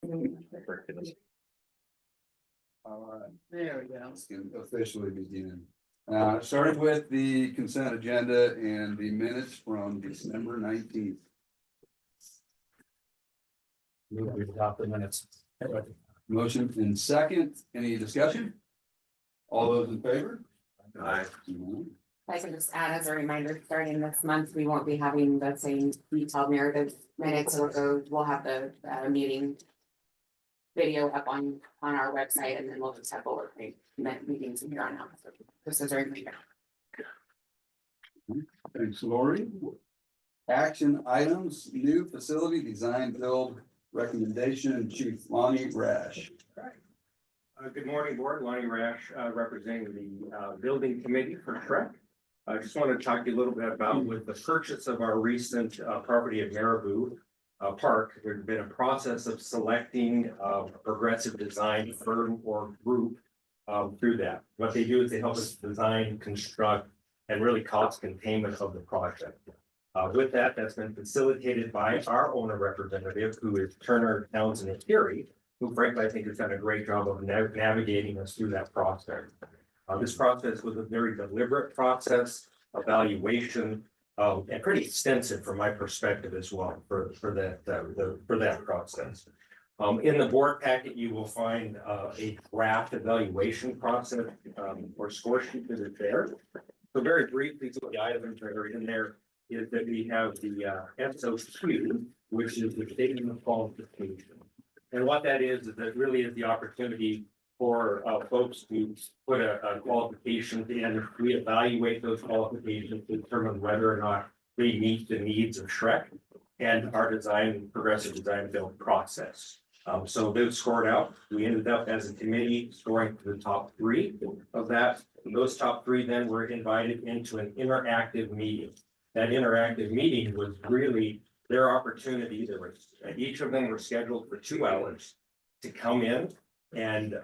All right, There we go. let's officially begin. Starting with the consent agenda and the minutes from December 19th. We adopt the minutes. Motion in second, any discussion? All those in favor? Aye. I can just add as a reminder, starting this month, we won't be having the same detailed narrative minutes, we'll have the meeting. Video up on our website, and then we'll just have bullet point meetings from here on out. So this is a reminder. Thanks, Lori. Action items, new facility design build recommendation, Chief Lonnie Rash. Good morning, Board. Lonnie Rash, representing the building committee for SREC. I just want to talk to you a little bit about with the purchase of our recent property at Marabou Park. There's been a process of selecting a progressive design firm or group through that. What they do is they help us design, construct, and really cost containment of the project. With that, that's been facilitated by our owner representative, who is Turner Townsend and Terry, who frankly I think has done a great job of navigating us through that process. This process was a very deliberate process, evaluation, and pretty extensive from my perspective as well for that process. In the board packet, you will find a draft evaluation process or score sheet that is there. So very briefly, the items that are in there is that we have the SOQ, which is the statement of qualification. And what that is that really is the opportunity for folks to put a qualification in. We evaluate those qualifications to determine whether or not they meet the needs of SREC and our progressive design build process. So those scored out. We ended up as a committee scoring to the top 3 of that. And those top 3 then were invited into an interactive meeting. That interactive meeting was really their opportunity. Each of them were scheduled for 2 hours to come in and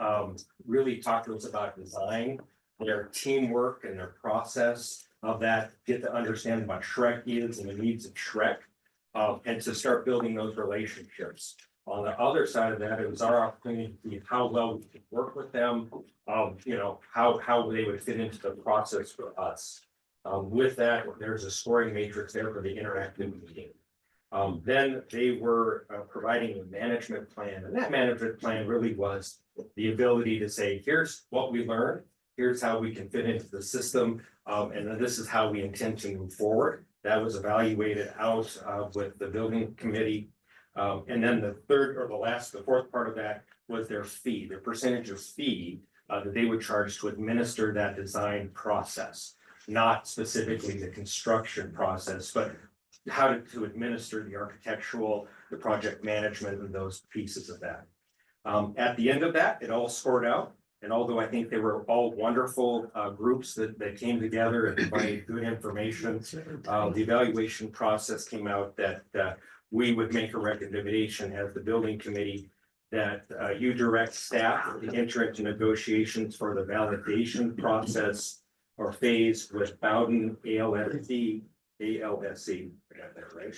really talk to us about design, their teamwork and their process of that, get to understand what SREC is and the needs of SREC, and to start building those relationships. On the other side of that, it was our opportunity to see how well we could work with them, how they would fit into the process for us. With that, there's a scoring matrix there for the interactive meeting. Then they were providing a management plan, and that management plan really was the ability to say, here's what we learned, here's how we can fit into the system, and then this is how we intend to move forward. That was evaluated out with the building committee. And then the fourth part of that was their fee, their percentage of fee that they would charge to administer that design process, not specifically the construction process, but how to administer the architectural, the project management, and those pieces of that. At the end of that, it all scored out. And although I think they were all wonderful groups that came together and provided good information, the evaluation process came out that we would make a recommendation as the building committee that you direct staff to enter into negotiations for the validation process or phase with Bowden ALSC, I got that right,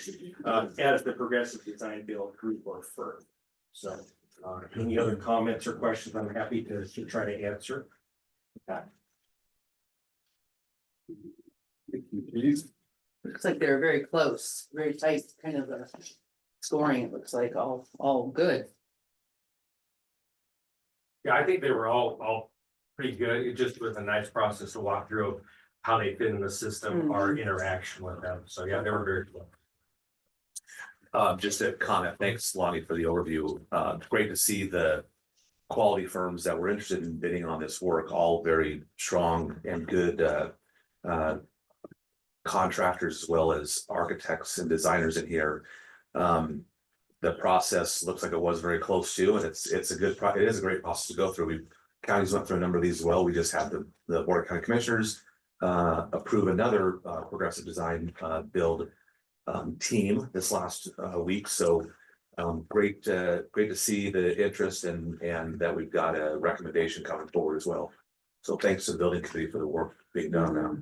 as the progressive design build group or firm. So any other comments or questions, I'm happy to try to answer. Looks like they're very close, very tight, kind of a scoring. It looks like all good. Yeah, I think they were all pretty good. It just was a nice process to walk through of how they fit in the system, our interaction with them. So yeah, they were very cool. Just a comment. Thanks, Lonnie, for the overview. Great to see the quality firms that were interested in bidding on this work, all very strong and good contractors as well as architects and designers in here. The process looks like it was very close to, and it is a great process to go through. Counties went through a number of these as well. We just had the Board of County Commissioners approve another progressive design build team this last week. So great to see the interest and that we've got a recommendation coming forward as well. So thanks to the building committee for the work being done now.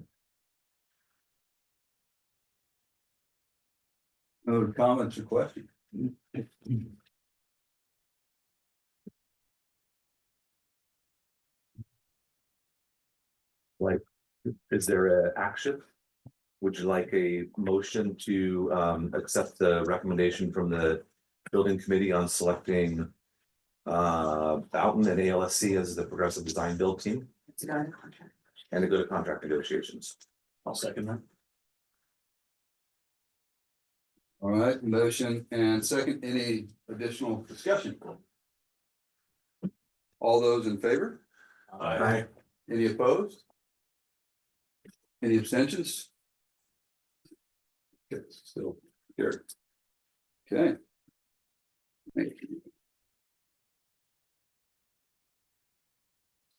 Other comments or questions? Is there a action? Would you like a motion to accept the recommendation from the building committee on selecting Boughton and ALSC as the progressive design build team It's not a contract. and to go to contract negotiations? I'll second that. All right, motion and second, any additional discussion? All those in favor? Aye. Any opposed? Any abstentions? Okay, still here. Okay. Thank you.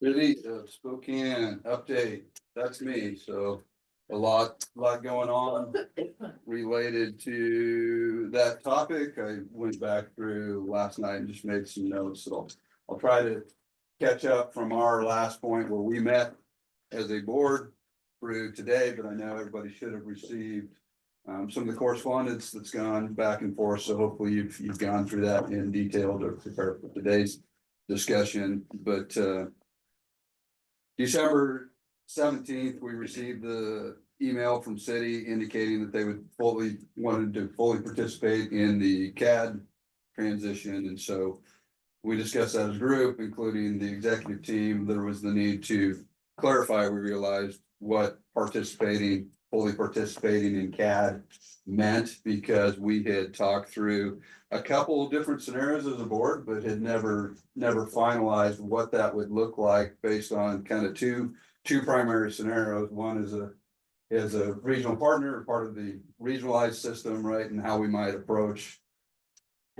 City of Spokane update, that's me, so a lot going on related to that topic. I went back through last night and just made some notes, so I'll try to catch up from our last point where we met as a board through today, but I know everybody should have received some of the correspondence that's gone back and forth, so hopefully you've gone through that in detail to prepare for today's discussion, but December 17th, we received the email from city indicating that they wanted to fully participate in the CAD transition, and so we discussed that as a group, including the executive team. There was the need to clarify. We realized what fully participating in CAD meant, because we had talked through a couple of different scenarios as a board, but had never finalized what that would look like based on kind of two primary scenarios. One is a regional partner, part of the regionalized system, right? And how we might approach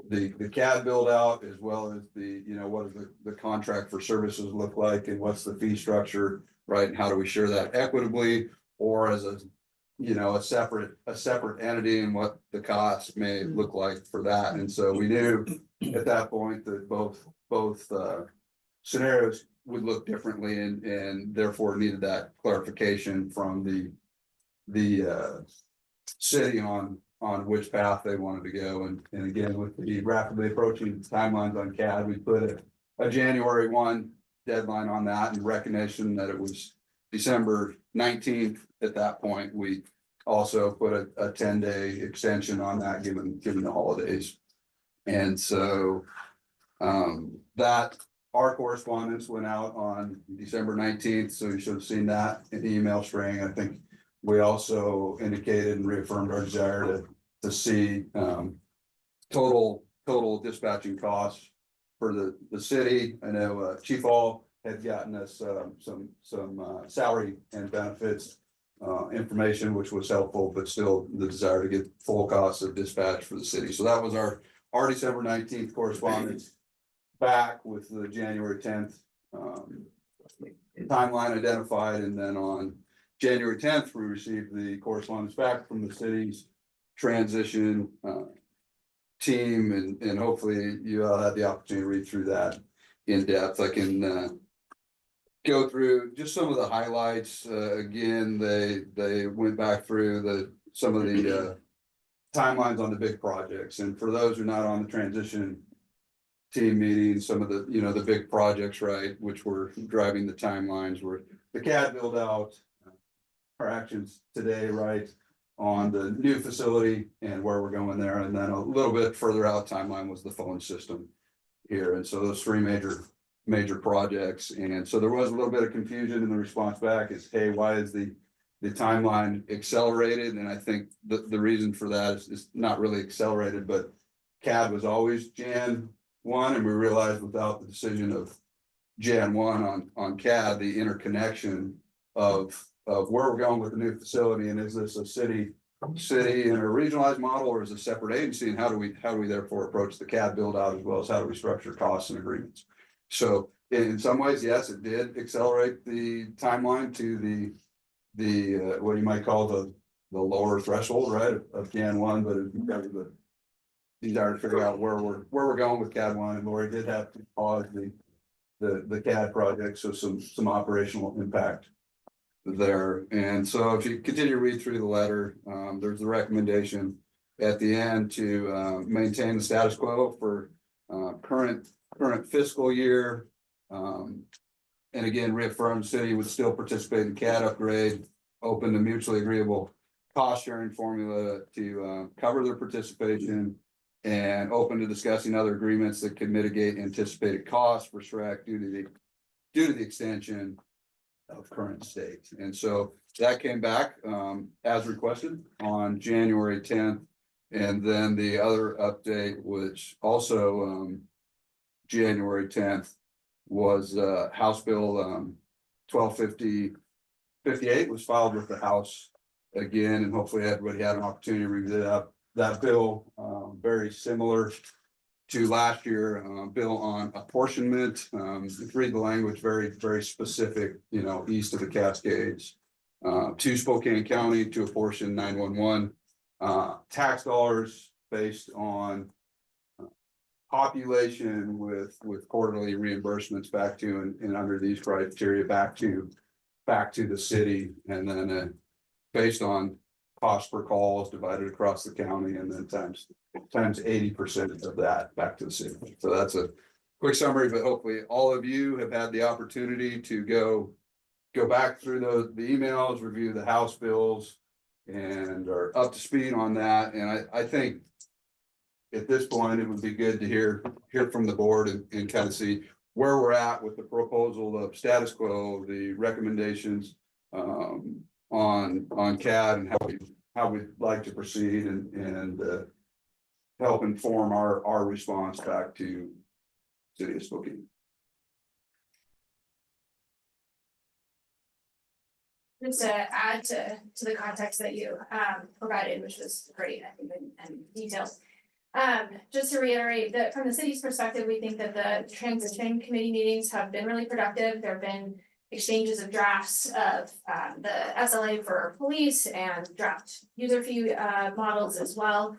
the CAD build out, as well as what does the contract for services look like, and what's the fee structure, right? And how do we share that equitably, or as a separate entity, and what the cost may look like for that. And so we knew at that point that both scenarios would look differently, and therefore needed that clarification from the city on which path they wanted to go. And again, with the rapidly approaching timelines on CAD, we put a January 1 deadline on that, in recognition that it was December 19th. At that point, we also put a 10-day extension on that, given the holidays. And so that our correspondence went out on December 19th, so you should have seen that in the email string. I think we also indicated and reaffirmed our desire to see total dispatching costs for the city. I know Chief Hall had gotten us some salary and benefits information, which was helpful, but still the desire to get full costs of dispatch for the city. So that was our December 19th correspondence, back with the January 10th timeline identified. And then on January 10th, we received the correspondence back from the city's transition team, and hopefully you all had the opportunity to read through that in depth. I can go through just some of the highlights. Again, they went back through some of the timelines on the big projects. And for those who are not on the transition team meetings, some of the big projects, right, which were driving the timelines, were the CAD build out, our actions today, right, on the new facility and where we're going there. And then a little bit further out timeline was the phone system here. And so those three major projects. And so there was a little bit of confusion in the response back is, hey, why is the timeline accelerated? And I think the reason for that is not really accelerated, but CAD was always Jan 1, and we realized without the decision of Jan 1 on CAD, the interconnection of where we're going with the new facility, and is this a city in a regionalized model, or is it a separate agency, and how do we therefore approach the CAD build out, as well as how do we structure costs and agreements. So in some ways, yes, it did accelerate the timeline to the what you might call the lower threshold, right, of Jan 1, but it's got the desire to figure out where we're going with CAD 1, and Lori did have to pause the CAD project, so some operational impact there. And so if you continue to read through the letter, there's the recommendation at the end to maintain the status quo for current fiscal year, And again, reaffirm the city would still participate in CAD upgrade, open to mutually agreeable cost sharing formula to cover their participation. And open to discussing other agreements that could mitigate anticipated costs for SREC due to the extension of current state. And so that came back as requested on January 10th. And then the other update, which also January 10th, was House Bill 1258 was filed with the House again, and hopefully everybody had an opportunity to review that bill. Very similar to last year, bill on apportionment. If you read the language, very specific, east of the Cascades. To Spokane County to apportion 911 tax dollars based on population with quarterly reimbursements back to and under these criteria back to the city, and then based on cost per calls divided across the county, and then times 80% of that back to the city. So that's a quick summary, but hopefully all of you have had the opportunity to go back through the emails, review the House bills, and are up to speed on that. And I think at this point, it would be good to hear from the board and kind of see where we're at with the proposal of status quo, the recommendations on CAD, and how we'd like to proceed, and help inform our response back to City of Spokane. Just to add to the context that you provided, which was great, I think, and detailed. Just to reiterate that from the city's perspective, we think that the transition committee meetings have been really productive. There have been exchanges of drafts of the SLA for police and draft user fee models as well.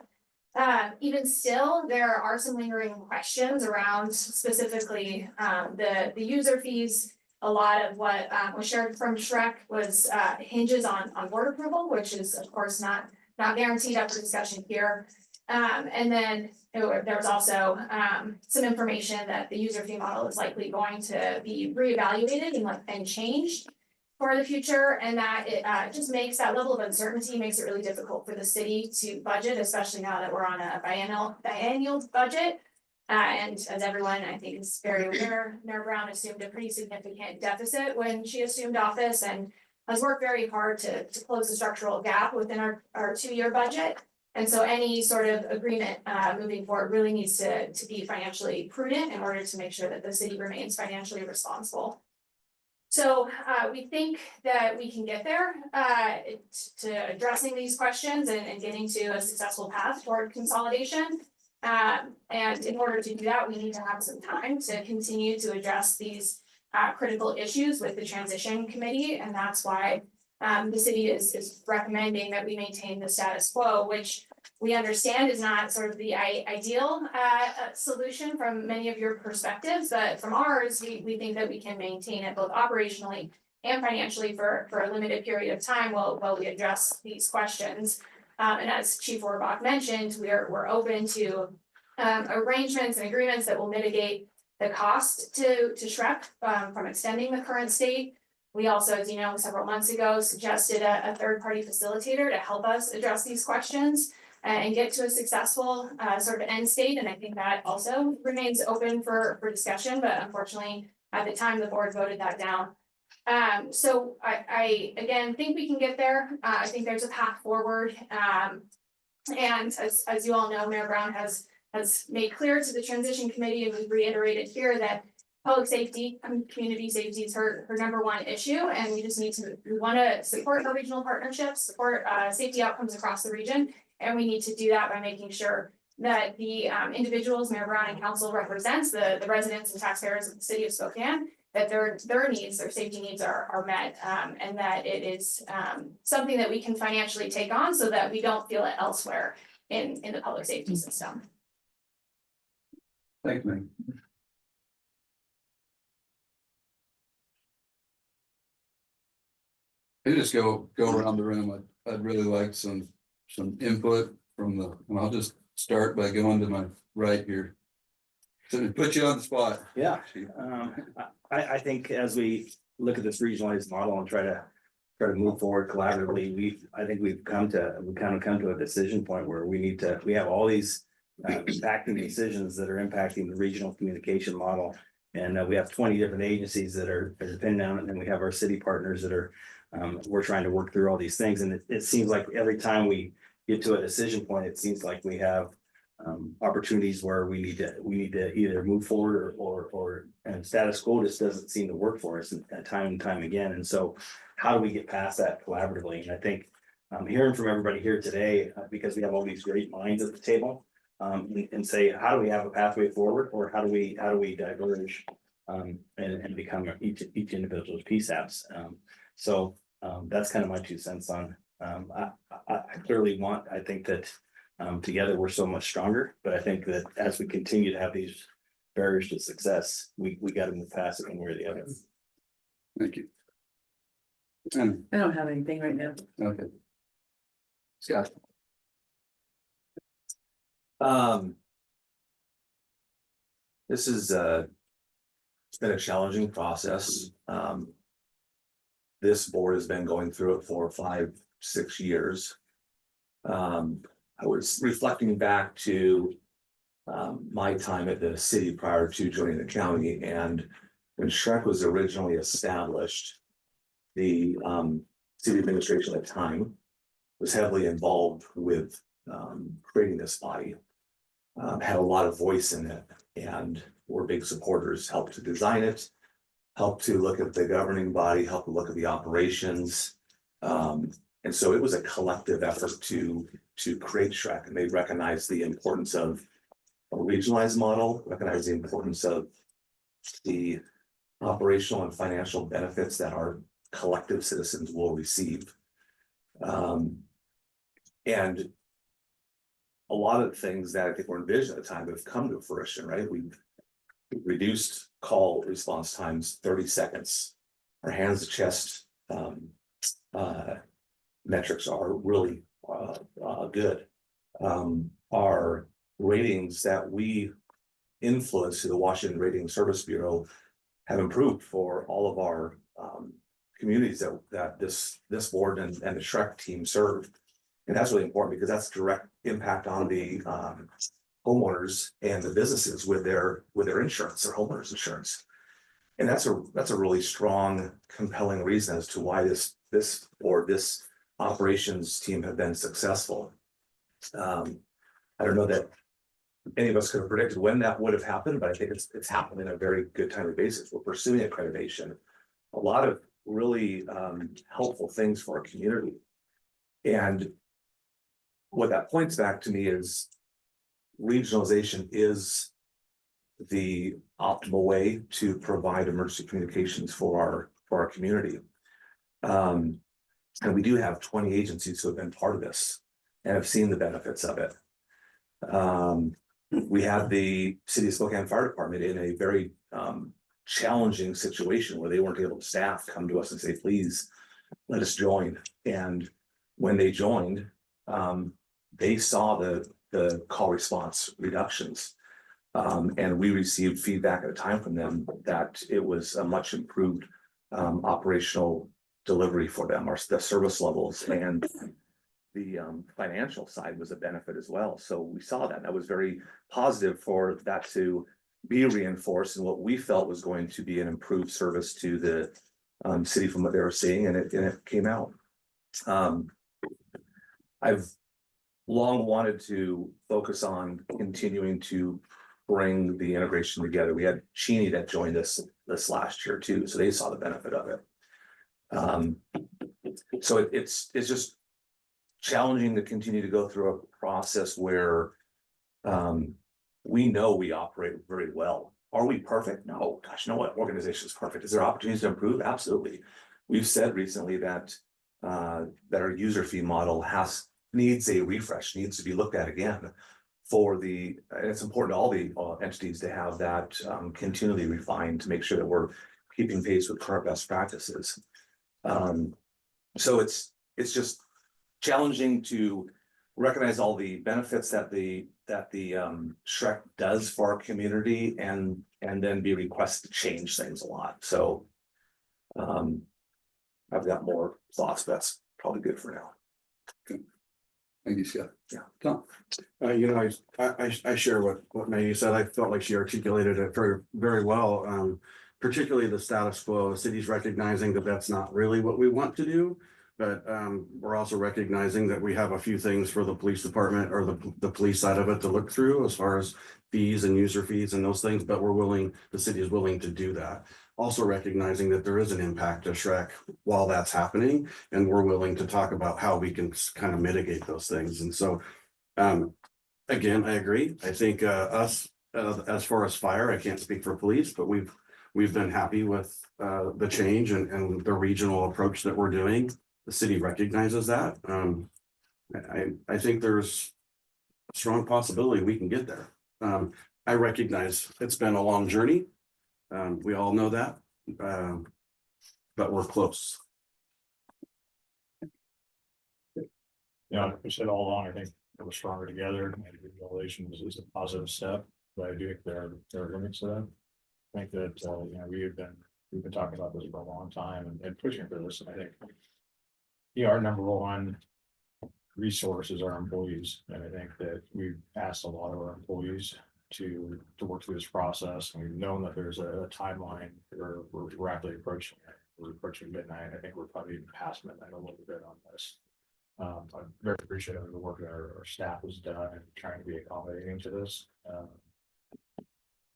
Even still, there are some lingering questions around specifically the user fees. A lot of what was shared from SREC was hinges on board approval, which is of course not guaranteed after discussion here. And then there was also some information that the user fee model is likely going to be reevaluated and changed for the future, and that it just makes that level of uncertainty, makes it really difficult for the city to budget, especially now that we're on a biennial budget. And as everyone I think is very aware, Mayor Brown assumed a pretty significant deficit when she assumed office, and has worked very hard to close the structural gap within our 2-year budget. And so any sort of agreement moving forward really needs to be financially prudent in order to make sure that the city remains financially responsible. So we think that we can get there to addressing these questions and getting to a successful path toward consolidation. And in order to do that, we need to have some time to continue to address these critical issues with the transition committee, and that's why the city is recommending that we maintain the status quo, which we understand is not sort of the ideal solution from many of your perspectives, but from ours, we think that we can maintain it both operationally and financially for a limited period of time while we address these questions. And as Chief Orbach mentioned, we're open to arrangements and agreements that will mitigate the cost to SREC from extending the current state. We also, as you know, several months ago suggested a third-party facilitator to help us address these questions and get to a successful sort of end state. And I think that also remains open for discussion, but unfortunately, at the time, the board voted that down. So I again think we can get there. I think there's a path forward. And as you all know, Mayor Brown has made clear to the transition committee, and we've reiterated here, that public safety and community safety is her number one issue, and we want to support our regional partnerships, support safety outcomes across the region, and we need to do that by making sure that the individuals Mayor Brown and council represents, the residents and taxpayers of the city of Spokane, that their needs, their safety needs are met, and that it is something that we can financially take on so that we don't feel it elsewhere in the public safety system. Thanks, Meg. I just go around the room. I'd really like some input from and I'll just start by going to my right here. So put you on the spot. Yeah, I think as we look at this regionalized model and try to move forward collaboratively, I think we've kind of come to a decision point where we have all these impacting decisions that are impacting the regional communication model. And we have 20 different agencies that are depending on it, and then we have our city partners that are, we're trying to work through all these things. And it seems like every time we get to a decision point, it seems like we have opportunities where we need to either move forward or and status quo just doesn't seem to work for us time and time again. And so how do we get past that collaboratively? And I think I'm hearing from everybody here today, because we have all these great minds at the table, and say, how do we have a pathway forward, or how do we diverge and become each individual's PSAPs? So that's kind of my 2 cents on. I clearly I think that together we're so much stronger, but I think that as we continue to have these barriers to success, we got to move past it one way or the other. Thank you. I don't have anything right now. Okay. Scott. This is it's been a challenging process. This board has been going through it for 5, 6 years. I was reflecting back to my time at the city prior to joining the county, and when SREC was originally established, the city administration at the time was heavily involved with creating this body, had a lot of voice in it, and were big supporters, helped to design it, helped to look at the governing body, helped to look at the operations. And so it was a collective effort to create SREC, and they recognized the importance of a regionalized model, recognized the importance of the operational and financial benefits that our collective citizens will receive. And a lot of things that I think were envisioned at the time have come to fruition, right? We've reduced call response times 30 seconds. Our hands to chest metrics are really good. Our ratings that we influence through the Washington Rating Service Bureau have improved for all of our communities that this board and the SREC team serve. And that's really important because that's direct impact on the homeowners and the businesses with their insurance, their homeowners insurance. And that's a really strong, compelling reason as to why this operations team have been successful. I don't know that any of us could have predicted when that would have happened, but I think it's happened in a very good timely basis. We're pursuing accreditation, a lot of really helpful things for our community. And what that points back to me is regionalization is the optimal way to provide emergency communications for our community. And we do have 20 agencies who have been part of this and have seen the benefits of it. We had the City of Spokane Fire Department in a very challenging situation where they weren't able to staff come to us and say, please let us join. And when they joined, they saw the call response reductions. And we received feedback at the time from them that it was a much improved operational delivery for them. The service levels and the financial side was a benefit as well. So we saw that. That was very positive for that to be reinforced and what we felt was going to be an improved service to the city from what they were seeing, and it came out. I've long wanted to focus on continuing to bring the integration together. We had Cheney that joined us this last year too, so they saw the benefit of it. So it's just challenging to continue to go through a process where we know we operate very well. Are we perfect? No, gosh, no organization is perfect. Is there opportunities to improve? Absolutely. We've said recently that our user fee model needs a refresh, needs to be looked at again and it's important to all the entities to have that continually refined to make sure that we're keeping pace with current best practices. So it's just challenging to recognize all the benefits that the SREC does for our community and then be requested to change things a lot, so. I've got more thoughts, but that's probably good for now. Thank you, Scott. Yeah. Tom? You know, I share what Maggie said. I felt like she articulated it very, very well. Particularly the status quo, the city's recognizing that that's not really what we want to do. But we're also recognizing that we have a few things for the police department or the police side of it to look through as far as fees and user fees and those things, but the city is willing to do that. Also recognizing that there is an impact to SREC while that's happening, and we're willing to talk about how we can kind of mitigate those things. And so, again, I agree. I think us, as far as fire, I can't speak for police, but we've been happy with the change and the regional approach that we're doing. The city recognizes that. I think there's a strong possibility we can get there. I recognize it's been a long journey. We all know that, but we're close. Yeah, like we said all along, I think we're stronger together, and relations is a positive step, but I do think there are limits to that. I think that, you know, we've been talking about this for a long time and pushing for this, and I think. Yeah, our number one resource is our employees, and I think that we've asked a lot of our employees to work through this process, and we've known that there's a timeline where we're rapidly approaching it. We're approaching midnight. I think we're probably even past midnight a little bit on this. I'm very appreciative of the work that our staff has done and trying to be accommodating to this.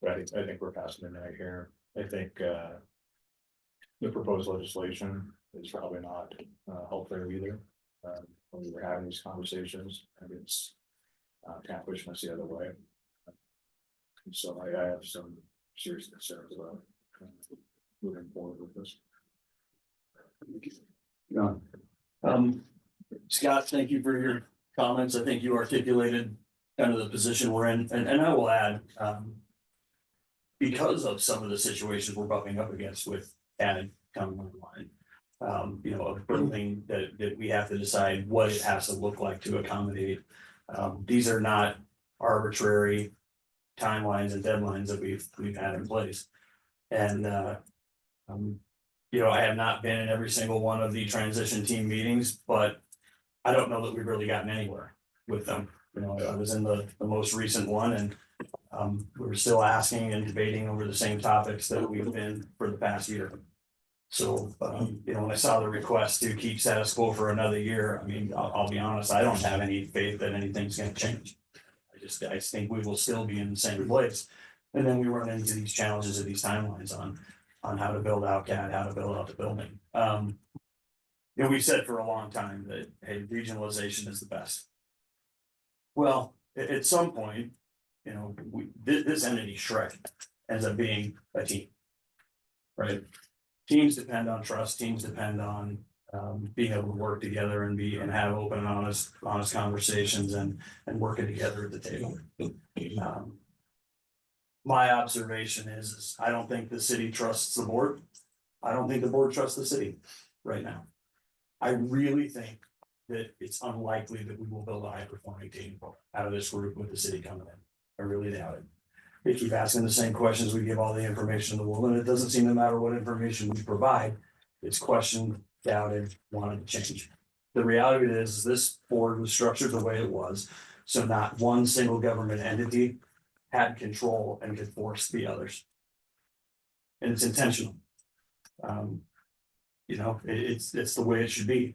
But I think we're past midnight here. I think the proposed legislation is probably not helpful either. When we were having these conversations, and it's kind of pushing us the other way. And so I have some serious concerns about moving forward with this. Scott, thank you for your comments. I think you articulated kind of the position we're in, and I will add, because of some of the situations we're bumping up against with added coming online. You know, a building that we have to decide what it has to look like to accommodate. These are not arbitrary timelines and deadlines that we've had in place. And you know, I have not been in every single one of the transition team meetings, but I don't know that we've really gotten anywhere with them. You know, I was in the most recent one, and we were still asking and debating over the same topics that we've been for the past year. So, you know, when I saw the request to keep status quo for another year, I mean, I'll be honest, I don't have any faith that anything's gonna change. I just think we will still be in the same place. And then we run into these challenges of these timelines on how to build out CAD, how to build out the building. You know, we've said for a long time that, hey, regionalization is the best. Well, at some point, you know, this entity SREC ends up being a team. Right? Teams depend on trust, teams depend on being able to work together and have open and honest conversations and working together at the table. My observation is I don't think the city trusts the board. I don't think the board trusts the city right now. I really think that it's unlikely that we will build a high-performing team out of this group with the city coming in. I really doubt it. They keep asking the same questions. We give all the information in the world, and it doesn't seem to matter what information we provide. It's questioned, doubted, wanted to change. The reality is this board was structured the way it was, so not one single government entity had control and could force the others. And it's intentional. You know, it's the way it should be.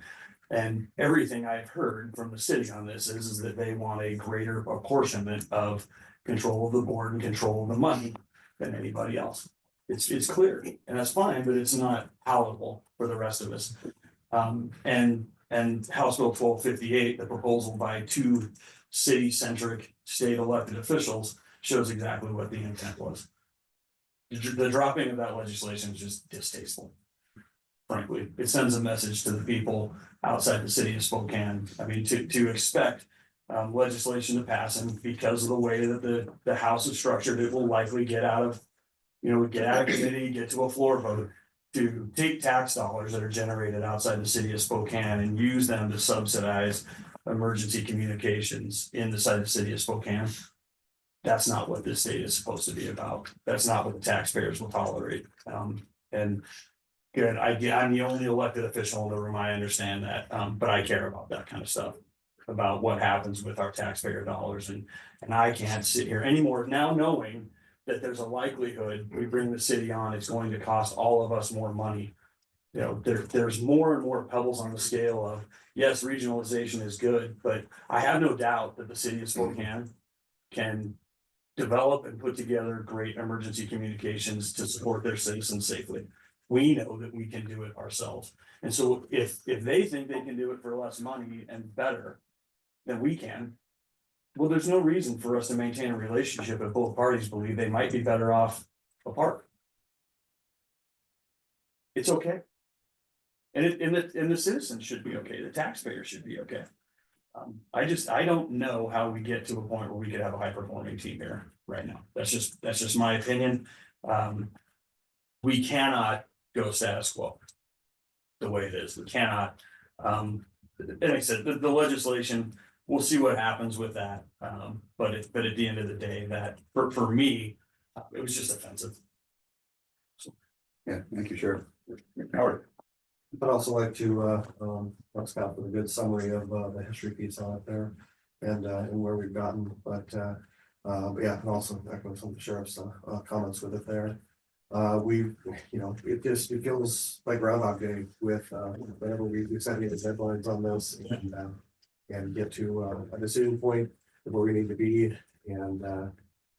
And everything I've heard from the city on this is that they want a greater apportionment of control of the board and control of the money than anybody else. It's clear, and that's fine, but it's not palatable for the rest of us. And House Bill 1258, the proposal by two city-centric state elected officials, shows exactly what the intent was. The dropping of that legislation is just distasteful. Frankly, it sends a message to the people outside the city of Spokane. I mean, to expect legislation to pass, and because of the way that the House is structured, it will likely get out of committee, get to a floor vote, to take tax dollars that are generated outside the city of Spokane and use them to subsidize emergency communications in the side of the city of Spokane. That's not what this state is supposed to be about. That's not what the taxpayers will tolerate. And good, I'm the only elected official in the room, I understand that, but I care about that kind of stuff. About what happens with our taxpayer dollars, and I can't sit here anymore now knowing that there's a likelihood we bring the city on, it's going to cost all of us more money. You know, there's more and more pebbles on the scale of, yes, regionalization is good, but I have no doubt that the city of Spokane can develop and put together great emergency communications to support their citizens safely. We know that we can do it ourselves. And so if they think they can do it for less money and better than we can, well, there's no reason for us to maintain a relationship if both parties believe they might be better off apart. It's okay. And the citizens should be okay, the taxpayers should be okay. I don't know how we get to a point where we could have a high performing team here right now. That's just my opinion. We cannot go status quo the way it is. We cannot. And like I said, the legislation, we'll see what happens with that. But at the end of the day, that for me, it was just offensive. Yeah, thank you, Sheriff. Howard. I'd also like to thank Scott for the good summary of the history piece on it there and where we've gotten, but yeah, and also echo some of the sheriff's comments with it there. It feels like Groundhog Day with whenever we set any deadlines on this and get to a decision point where we need to be, and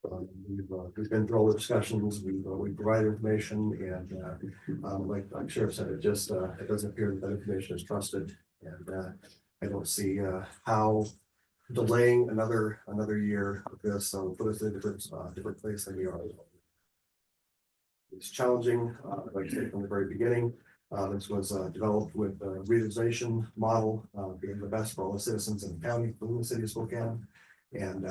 we've been through all the discussions, we provide information, and like Sheriff said, it doesn't appear that information is trusted, and I don't see how delaying another year of this put us in a different place than we are. It's challenging, like I said from the very beginning. This was developed with a regionalization model being the best for all the citizens in the county, in the city of Spokane. And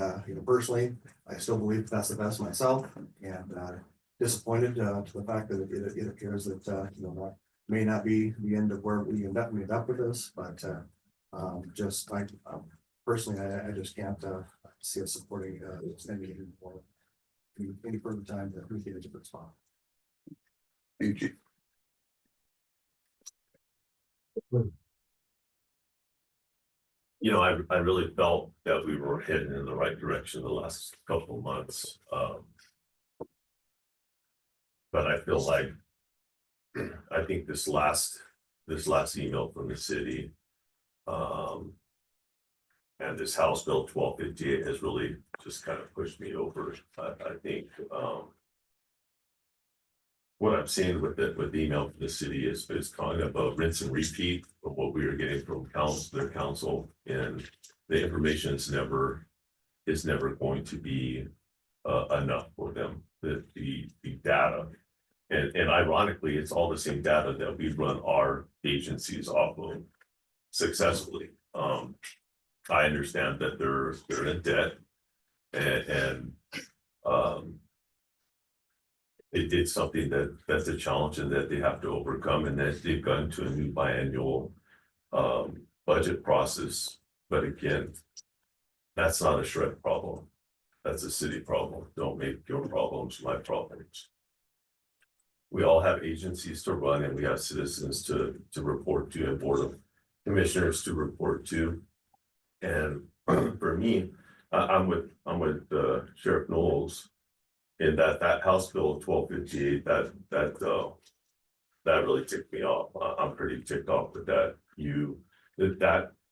personally, I still believe that's the best myself, and disappointed to the fact that it appears that that may not be the end of where we end up with this, but personally, I just can't see us supporting extending it for any further time that we get a different spot. Thank you. I really felt that we were heading in the right direction the last couple of months. But I feel like I think this last email from the city and this House Bill 1258 has really just kind of pushed me over. I think what I'm seeing with the email from the city is kind of a rinse and repeat of what we were getting from their council, and the information is never going to be enough for them. The data, and ironically, it's all the same data that we run our agencies off of successfully. I understand that they're in debt, and it's something that's a challenge and that they have to overcome, and that they've gone to a new biannual budget process. But again, that's not a SREC problem. That's a city problem. Don't make your problems my problems. We all have agencies to run, and we have citizens to report to, and board of commissioners to report to. And for me, I'm with Sheriff Knowles in that House Bill 1258, that really ticked me off. I'm pretty ticked off with that.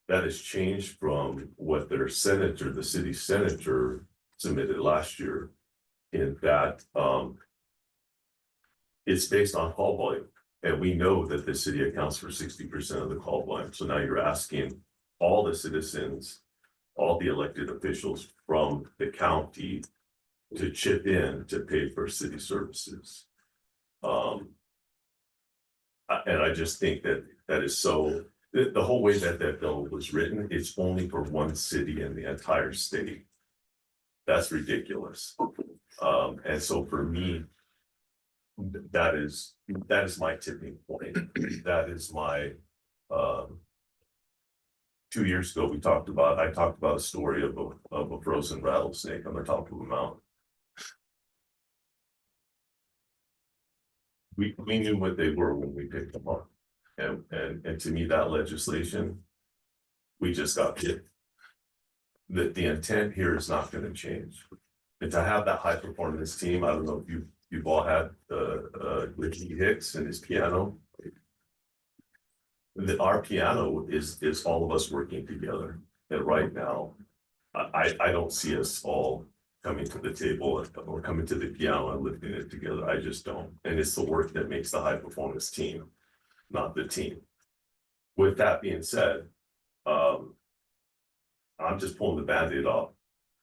That has changed from what their senator, the city senator, submitted last year, in that it's based on call volume, and we know that the city accounts for 60% of the call volume. So now you're asking all the citizens, all the elected officials from the county to chip in to pay for city services. And I just think that is so, the whole way that bill was written, it's only for one city in the entire state. That's ridiculous. And so for me, that is my tipping point. That is my 2 years ago, I talked about a story of a frozen rattlesnake on the top of a mountain. We knew what they were when we picked them up. And to me, that legislation, we just got hit. The intent here is not gonna change. And to have that high performance team, I don't know if you've all had Ricky Hicks and his piano. Our piano is all of us working together, and right now, I don't see us all coming to the table or coming to the piano and lifting it together. I just don't, and it's the work that makes the high performance team, not the team. With that being said, I'm just pulling the Band-Aid off.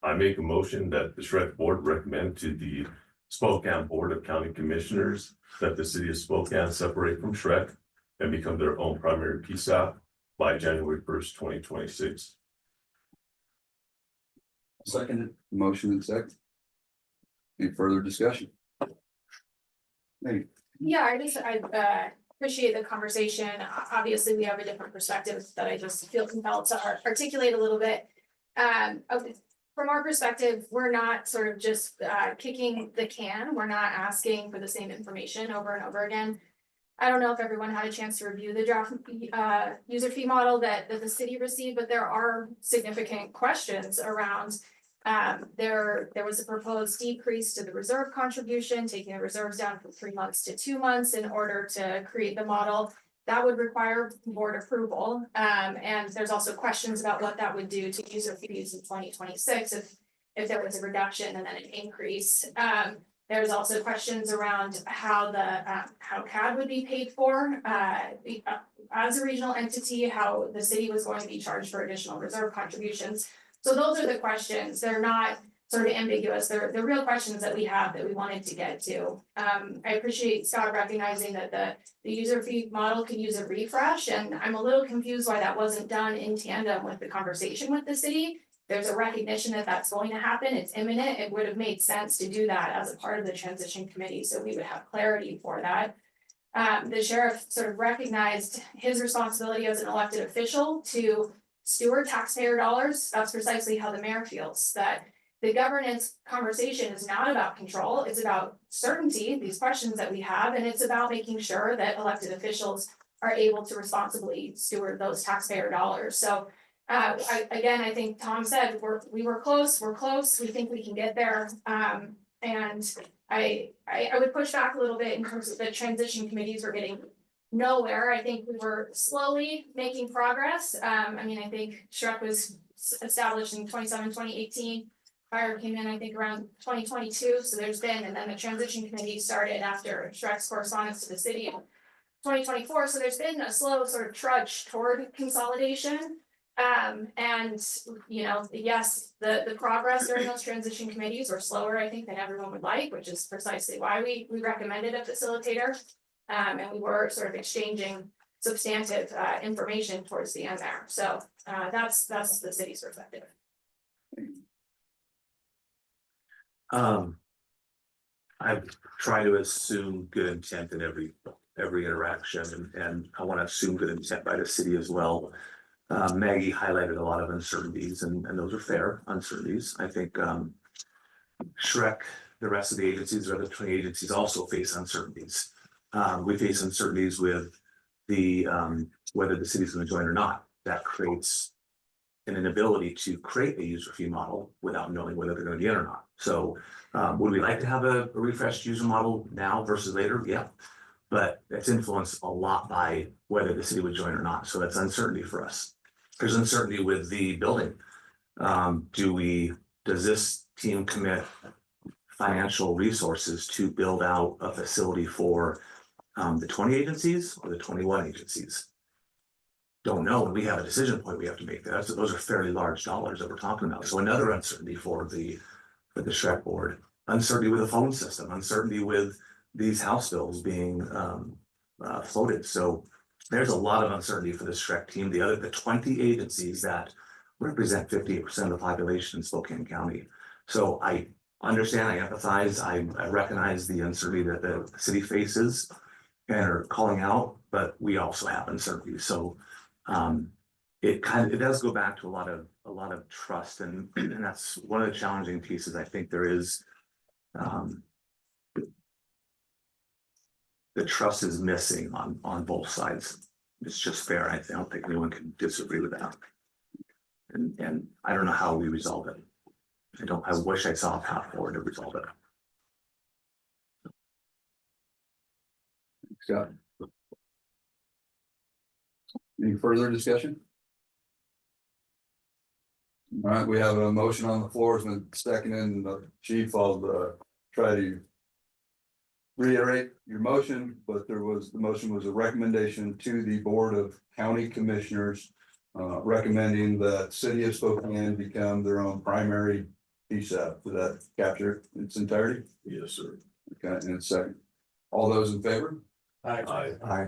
I make a motion that the SREC board recommend to the Spokane Board of County Commissioners that the city of Spokane separate from SREC and become their own primary PSAP by January 1st, 2026. Second. Motion and second. Any further discussion? Hey, Yeah, I appreciate the conversation. Obviously, we have a different perspective that I just feel compelled to articulate a little bit. From our perspective, we're not sort of just kicking the can. We're not asking for the same information over and over again. I don't know if everyone had a chance to review the draft user fee model that the city received, but there are significant questions around. There was a proposed decrease to the reserve contribution, taking the reserves down from 3 months to 2 months in order to create the model. That would require board approval. And there's also questions about what that would do to user fees in 2026 if there was a reduction and then an increase. There's also questions around how how CAD would be paid for as a regional entity, how the city was going to be charged for additional reserve contributions. So those are the questions. They're not sort of ambiguous. They're the real questions that we have that we wanted to get to. I appreciate Scott recognizing that the user fee model could use a refresh, and I'm a little confused why that wasn't done in tandem with the conversation with the city. There's a recognition that that's going to happen. It's imminent. It would have made sense to do that as a part of the transition committee, so we would have clarity for that. The sheriff sort of recognized his responsibility as an elected official to steward taxpayer dollars. That's precisely how the mayor feels, that the governance conversation is not about control. It's about certainty, these questions that we have, and it's about making sure that elected officials are able to responsibly steward those taxpayer dollars. So I think Tom said we were close, we're close, we think we can get there. And I would push back a little bit in terms of the transition committees were getting nowhere. I think we were slowly making progress. I think SREC was established in 2018. Fire came in, I think, around 2022. So there's been, and then the transition committee started after SREC's correspondence to the city in 2024. So there's been a slow sort of trudge toward consolidation. And yes, the progress during those transition committees were slower, I think, than everyone would like, which is precisely why we recommended a facilitator. And we were sort of exchanging substantive information towards the end there. So that's the city's perspective. I try to assume good intent in every interaction, and I want to assume good intent by the city as well. Maggie highlighted a lot of uncertainties, and those are fair uncertainties. I think SREC, the rest of the agencies, the other 20 agencies also face uncertainties. We face uncertainties with the whether the city's going to join or not. That creates an inability to create a user fee model without knowing whether they're going to get or not. So would we like to have a refreshed user model now versus later? Yeah, but it's influenced a lot by whether the city would join or not. So that's uncertainty for us. There's uncertainty with the building. Does this team commit financial resources to build out a facility for the 20 agencies or the 21 agencies? Don't know. We have a decision point we have to make there. So those are fairly large dollars that we're talking about. So another uncertainty for the SREC board, uncertainty with the phone system, uncertainty with these House bills being floated. So there's a lot of uncertainty for the SREC team. The 20 agencies that represent 58% of the population in Spokane County. So I understand, I empathize, I recognize the uncertainty that the city faces and are calling out, but we also have uncertainty. So it does go back to a lot of trust, and that's one of the challenging pieces. I think there is. The trust is missing on both sides. It's just fair. I don't think anyone can disagree with that. And I don't know how we resolve it. I wish I saw a path forward to resolve it. Scott. Any further discussion? All right, we have a motion on the floor, it's been seconded, and the chief, I'll try to reiterate your motion, but the motion was a recommendation to the Board of County Commissioners, recommending that City of Spokane become their own primary PSAP. Did that capture its entirety? Yes, sir. Okay, and second. All those in favor? Aye.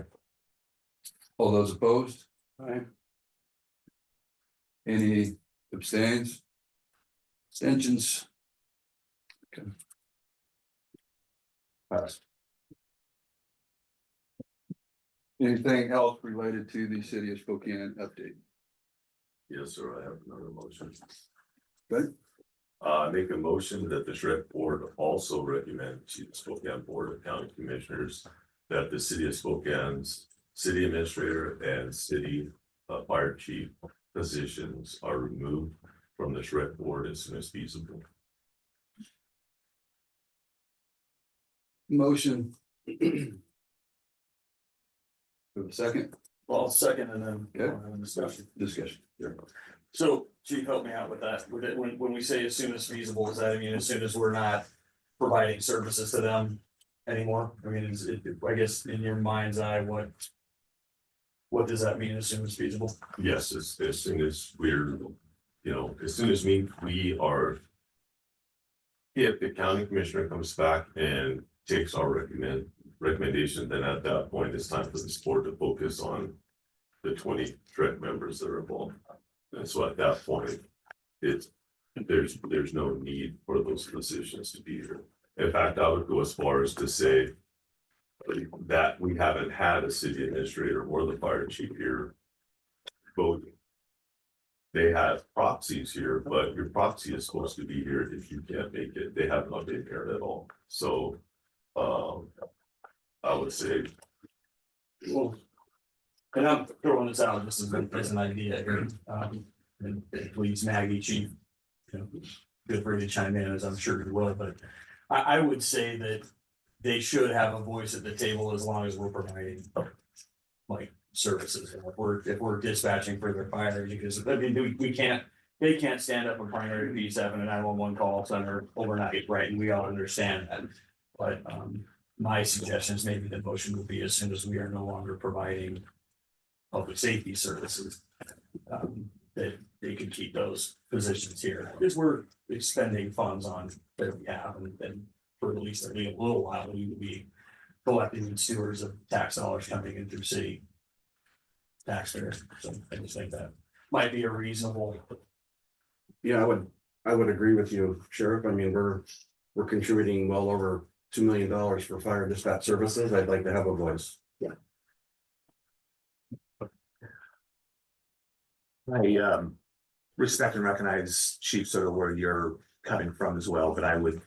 All those opposed? Aye. Any abstains? Abstentions? Okay. Passed. Anything else related to the City of Spokane update? Yes, sir, I have another motion. Good. Make a motion that the SREC board also recommend to the Spokane Board of County Commissioners that the City of Spokane's city administrator and city fire chief positions are removed from the SREC board as soon as feasible. Motion. For the second Well, second and then Okay. discussion. discussion. So chief, help me out with that. When we say as soon as feasible, does that mean as soon as we're not providing services to them anymore? I mean, I guess in your mind's eye, what does that mean as soon as feasible? Yes, as soon as we're, as soon as we are. If the county commissioner comes back and takes our recommendation, then at that point, it's time for this board to focus on the 20 SREC members that are involved. And so at that point, there's no need for those positions to be here. In fact, I would go as far as to say that we haven't had a city administrator or the fire chief here voting. They have proxies here, but your proxy is supposed to be here if you can't make it. They have not been here at all. So I would say. Well, and I'm throwing this out just as an idea here. And please, Maggie, chief, feel free to chime in, as I'm sure you will, but I would say that they should have a voice at the table as long as we're providing like services. And if we're dispatching for their fire, because I mean, they can't stand up and primary P7 and 911 call center overnight, right? And we all understand that. But my suggestion is maybe the motion will be as soon as we are no longer providing public safety services, that they can keep those positions here, because we're expending funds on that we have, and for at least a little while, we will be collecting stewards of tax dollars coming in through city taxpayers. So I just think that might be a reasonable. Yeah, I would agree with you, Sheriff. I mean, we're contributing well over $2 million for fire dispatch services. I'd like to have a voice. I respect and recognize, Chief, sort of where you're coming from as well, but I would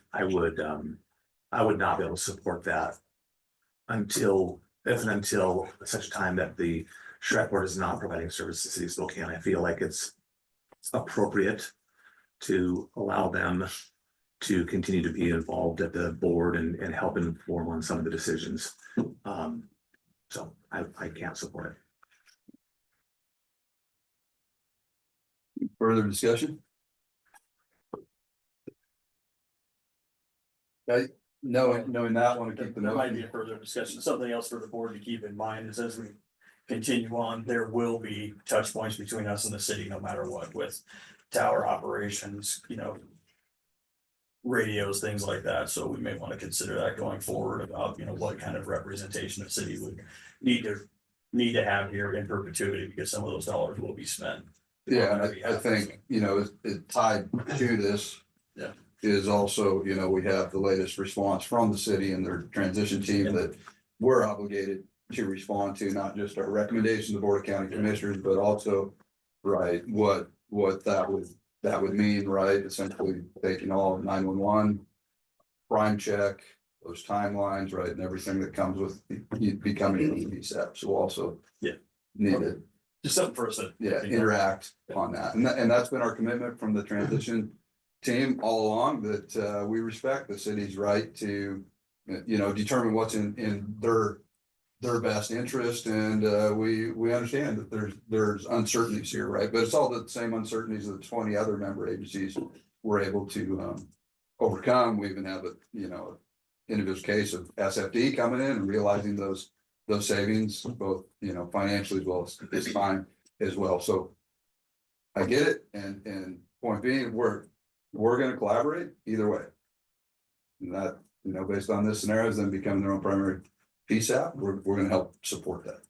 not be able to support that until such a time that the SREC board is not providing service to City of Spokane. I feel like it's appropriate to allow them to continue to be involved at the board and help inform on some of the decisions. So I can't support it. Further discussion? Okay, knowing that, want to keep the There might be motion. a further discussion. Something else for the board to keep in mind is as we continue on, there will be touch points between us and the city, no matter what, with tower operations, radios, things like that. So we may want to consider that going forward about, what kind of representation the city would need to have here in perpetuity, because some of those dollars will be spent. Yeah, I think, it tied to this. Yeah. Is also, we have the latest response from the city and their transition team that we're obligated to respond to, not just our recommendation to the Board of County Commissioners, but also right, what that would mean, right, essentially taking all of 911. Prime check, those timelines, right, and everything that comes with becoming an ESAP, so also. Yeah. Need to, Just something for us to. interact on that, and that's been our commitment from the transition team all along, that we respect the city's right to, determine what's in their best interest, and we understand that there's uncertainties here, right, but it's all the same uncertainties that 20 other member agencies were able to overcome. We even have individual case of SFD coming in and realizing those savings, both, financially as well as time as well. So I get it. And point being, we're gonna collaborate either way. And that, based on this scenario, them becoming their own primary PSAP, we're gonna help support that.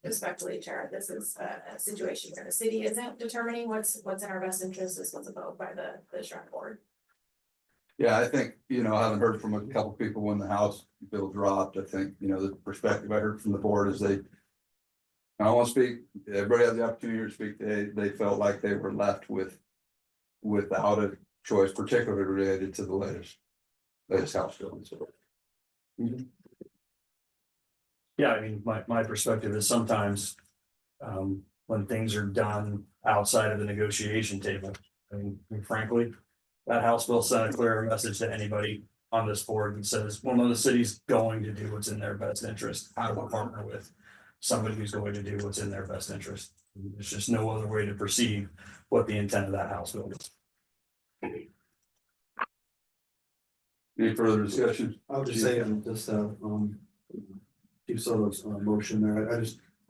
Respectfully, Chair, this is a situation where the city isn't determining what's in our best interest. This was a vote by the SREC board. Yeah, I think, I haven't heard from a couple people when the House bill dropped. I think, the perspective I heard from the board is I don't want to speak, everybody has the opportunity to speak. They felt like they were left without a choice, particularly related to the latest House bill. So. Yeah, I mean, my perspective is sometimes, when things are done outside of the negotiation table, I mean, frankly. That House bill sent a clear message to anybody on this board and says, well, no, the city's going to do what's in their best interest. How do we partner with somebody who's going to do what's in their best interest? There's just no other way to perceive what the intent of that House bill is. Any further discussion? I would just say, Chief Soto's motion there, I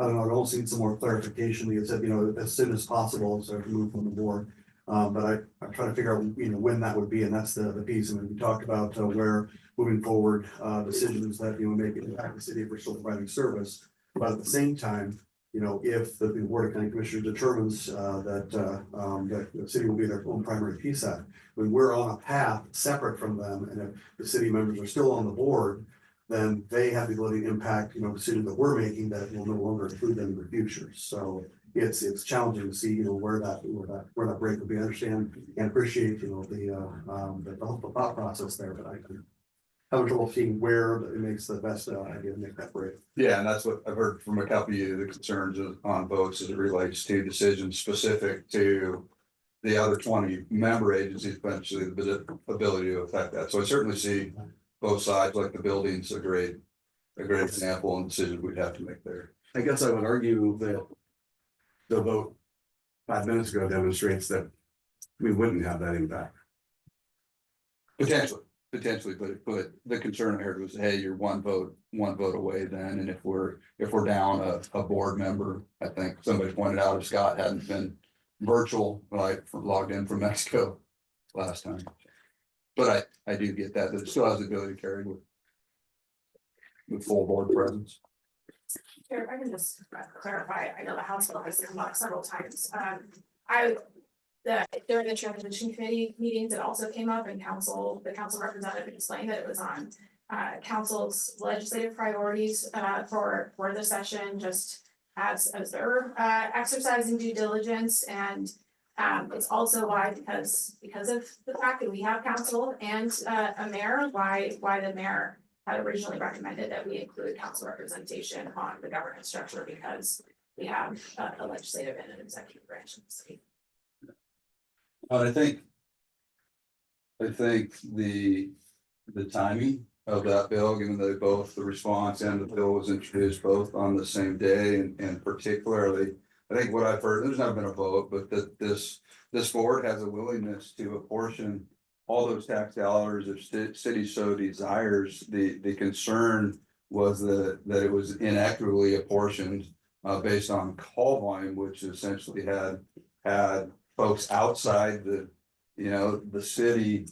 don't know, I also need some more clarification. We had said, as soon as possible, so remove from the board. But I'm trying to figure out, when that would be, and that's the piece. And we talked about where moving forward, decisions that, make impact the city if we're still providing service. But at the same time, if the Board of County Commissioners determines that the city will be their own primary PSAP, when we're on a path separate from them, and if the city members are still on the board, then they have the ability to impact, decisions that we're making that will no longer include them in the future. So it's challenging to see, where that break will be. I understand and appreciate, the thought process there, but I can have trouble seeing where it makes the best idea to make that break. Yeah, and that's what I've heard from a couple of you, the concerns on votes as it relates to decisions specific to the other 20 member agencies, potentially the ability to affect that. So I certainly see both sides, like the building's a great example and decisions we'd have to make there. I guess I would argue that the vote 5 minutes ago demonstrates that we wouldn't have that impact. Potentially, but the concern I heard was, hey, you're one vote away then, and if we're down a board member, I think somebody pointed out if Scott hadn't been virtual, like logged in from Mexico last time. But I do get that it still has the ability to carry with full board presence. Chair, if I can just clarify, I know the House bill has come up several times. During the transition committee meetings, it also came up and the council representative explained that it was on council's legislative priorities for the session, just as they're exercising due diligence. And it's also why, because of the fact that we have council and a mayor, why the mayor had originally recommended that we include council representation on the governance structure, because we have a legislative and an executive branch in the city. But I think the timing of that bill, given that both the response and the bill was introduced both on the same day, and particularly, I think what I've heard, there's not been a vote, but that this board has a willingness to apportion all those tax dollars if city so desires. The concern was that it was inequitably apportioned based on call volume, which essentially had folks outside the city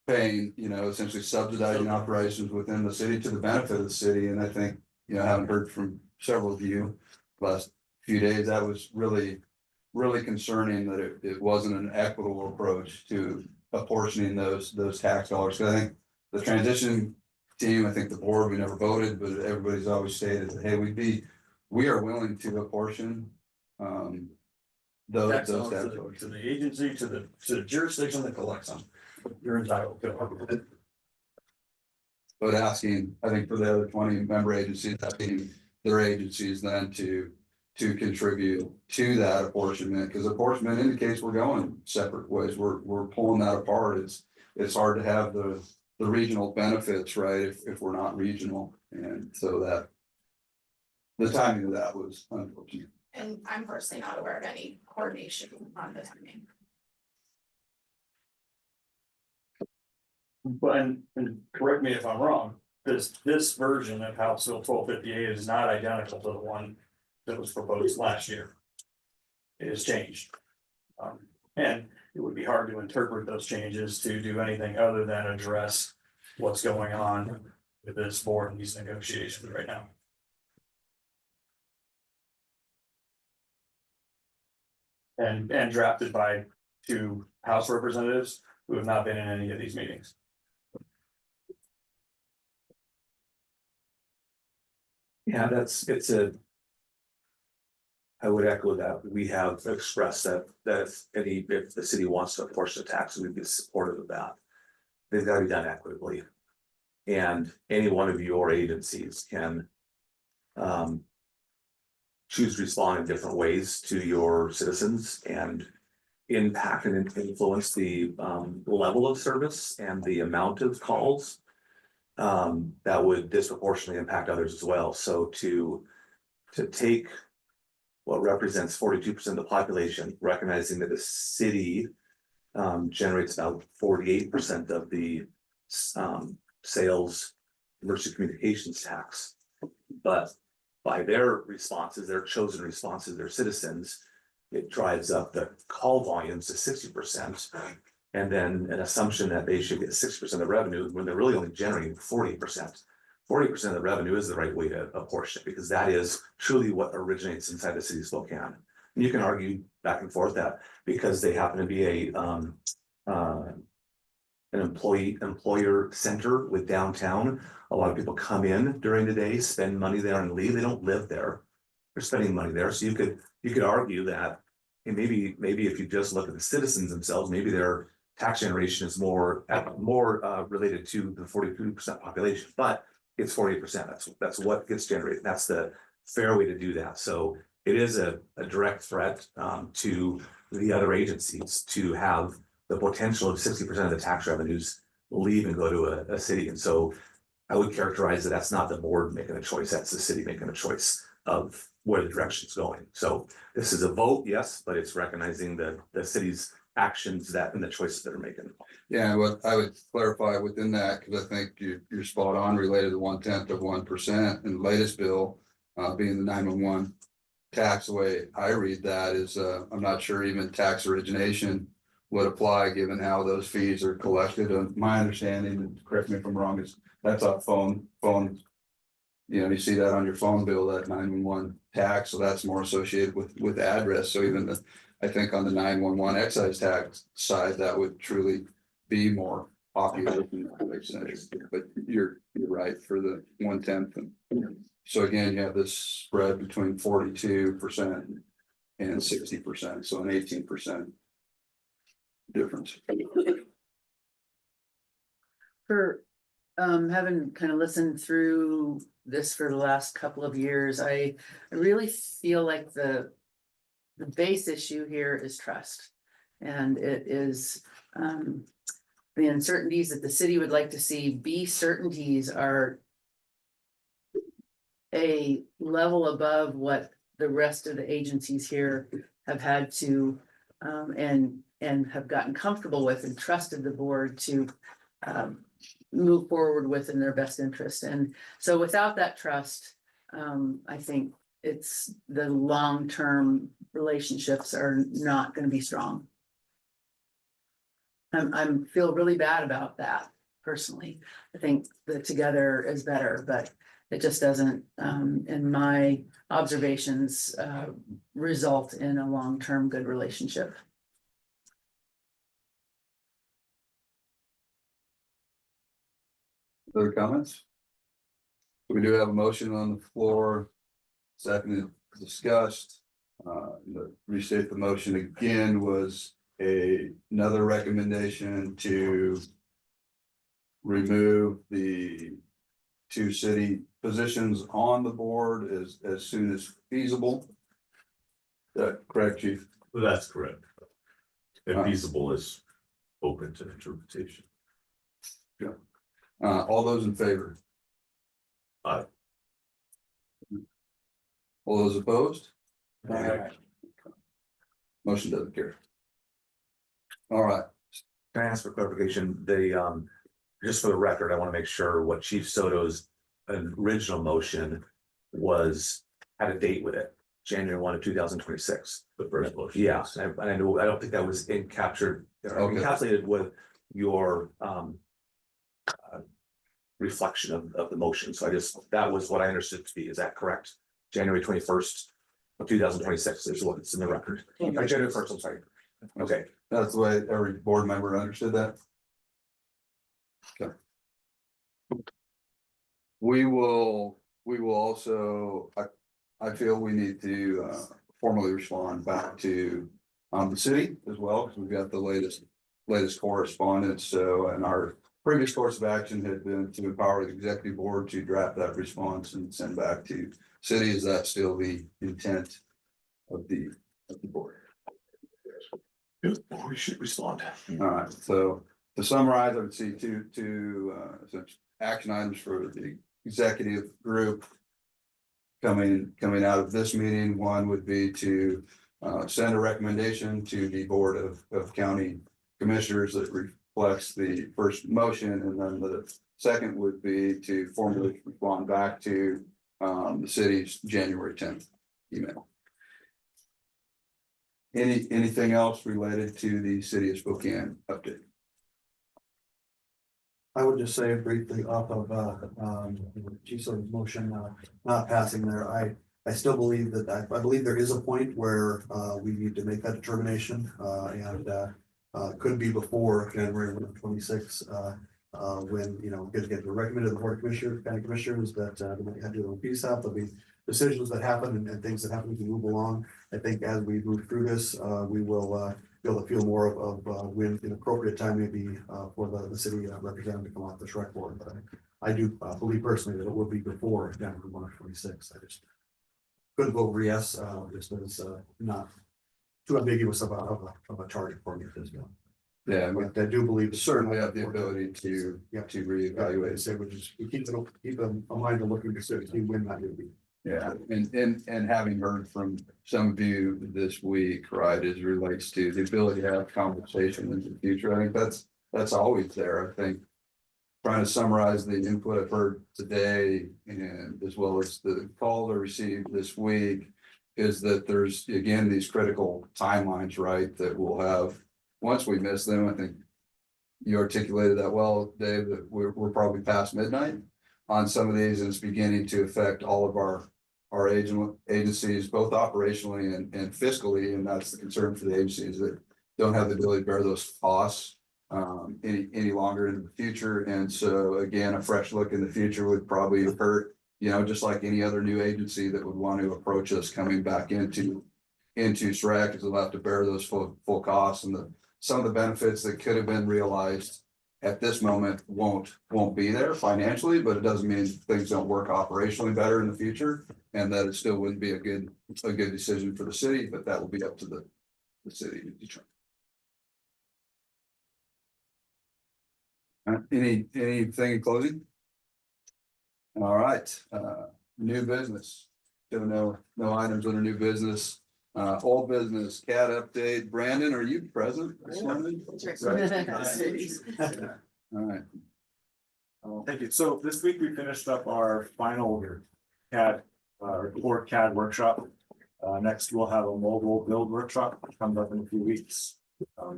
paying, essentially subsidizing operations within the city to the benefit of the city. And I think, I haven't heard from several of you last few days, that was really concerning, that it wasn't an equitable approach to apportioning those tax dollars. Because I think the transition team, I think the board, we never voted, but everybody's always stated that, hey, we are willing to apportion Those Tax those dollars tax to the agency, to the jurisdiction that collects them. You're entitled to it. But asking, I think for the other 20 member agencies, asking their agencies then to contribute to that apportionment, because apportionment indicates we're going separate ways. We're pulling that apart. It's hard to have the regional benefits, right, if we're not regional. And so that the timing of that was unfortunate. And I'm personally not aware of any coordination on the timing. But, and correct me if I'm wrong, this version of House Bill 1258 is not identical to the one that was proposed last year. It has changed. And it would be hard to interpret those changes to do anything other than address what's going on with this board and these negotiations right now. And drafted by two House representatives who have not been in any of these meetings. Yeah, I would echo that. We have expressed that if the city wants to apportion the tax, we'd be supportive of that. They've got to be done equitably. And any one of your agencies can choose to respond in different ways to your citizens and impact and influence the level of service and the amount of calls that would disproportionately impact others as well. So to take what represents 42% of the population, recognizing that the city generates about 48% of the sales versus communications tax. But by their responses, their chosen responses, their citizens, it drives up the call volumes to 60%. And then an assumption that they should get 6% of revenue when they're really only generating 40%. 40% of the revenue is the right way to apportion it, because that is truly what originates inside the city of Spokane. And you can argue back and forth that because they happen to be an employer center with downtown, a lot of people come in during the day, spend money there and leave. They don't live there. They're spending money there. So you could argue that, and maybe if you just look at the citizens themselves, maybe their tax generation is more related to the 43% population, but it's 40%. That's what gets generated. That's the fair way to do that. So it is a direct threat to the other agencies to have the potential of 60% of the tax revenues leave and go to a city. And so I would characterize that that's not the board making a choice, that's the city making a choice of where the direction's going. So this is a vote, yes, but it's recognizing the city's actions that and the choices that are making. Yeah, what I would clarify within that, because I think you're spot on related to 0.1% in the latest bill, being the 911 tax. The way I read that is, I'm not sure even tax origination would apply given how those fees are collected. And my understanding, and correct me if I'm wrong, is that's a phone. You see that on your phone bill, that 911 tax. So that's more associated with address. So even I think on the 911 excise tax side, that would truly be more popular. But you're right for the 1/10. So again, you have this spread between 42% and 60%. So an 18% difference. For having kind of listened through this for the last couple of years, I really feel like the base issue here is trust. And it is the uncertainties that the city would like to see be certainties are a level above what the rest of the agencies here have had to and have gotten comfortable with and trusted the board to move forward with in their best interest. And so without that trust, I think it's the long-term relationships are not going to be strong. I'm feel really bad about that personally. I think the together is better, but it just doesn't, in my observations, result in a long-term good relationship. Other comments? We do have a motion on the floor, seconded, discussed. Restate the motion again was another recommendation to remove the two city positions on the board as soon as feasible. Is that correct, Chief? Well, that's correct. And feasible is open to interpretation. All those in favor? Aye. All those opposed? Aye. Motion doesn't carry. All right, Can I ask for clarification? Just for the record, I want to make sure what Chief Soto's original motion was, had a date with it, January 1 of 2026. The first motion. Yeah, and I know, I don't think that was captured, or Okay. encapsulated with your reflection of the motion. So that was what I understood to be. Is that correct? January 21st of 2026 is what it's in the record. January 1st, I'm sorry. Okay. that's the way every board member understood that. Okay. We will also, I feel we need to formally respond back to the city as well, because we've got the latest correspondence. So, and our previous course of action had been to empower the executive board to draft that response and send back to city. Is that still the intent of the board? We should respond. All right, so to summarize, I would see two action items for the executive group coming out of this meeting. One would be to send a recommendation to the Board of County Commissioners that reflects the first motion, and then the second would be to formally respond back to the city's January 10th email. Anything else related to the city of Spokane update? I would just say briefly off of Chief Soto's motion not passing there. I still believe that I believe there is a point where we need to make that determination and could be before January 26th. When, you know, get recommended to the Board of Commissioners, County Commissioners that they might have to do a piece out. There'll be decisions that happen and things that happen to move along. I think as we move through this, we will be able to feel more of when an appropriate time may be for the city representative to come off the SREC board. But I do believe personally that it will be before January 1 of 26. I just couldn't vote for yes, just as not too ambiguous of a target for me at this point. Yeah, we But I do believe certainly have the ability to reevaluate. Say we just keep a mind of looking to see when that will be. Yeah, and having heard from some of you this week, right, as relates to the ability to have conversation in the future, I think that's always there. I think trying to summarize the input I've heard today, and as well as the call I received this week, is that there's, again, these critical timelines, right, that we'll have. Once we miss them, I think you articulated that well, Dave, that we're probably past midnight on some of these, and it's beginning to affect all of our agencies, both operationally and fiscally, and that's the concern for the agencies that don't have the ability to bear those costs any longer into the future. And so again, a fresh look in the future would probably hurt, you know, just like any other new agency that would want to approach us coming back into SREC, because they'll have to bear those full costs, and some of the benefits that could have been realized at this moment won't be there financially, but it doesn't mean things don't work operationally better in the future, and that it still wouldn't be a good decision for the city, but that will be up to the city to determine. Anything in closing? All right, new business. So no items under new business. Old business, CAD update. Brandon, are you present? All right. Thank you. So this week we finished up our final CAD report CAD workshop. Next we'll have a mobile build workshop, which comes up in a few weeks.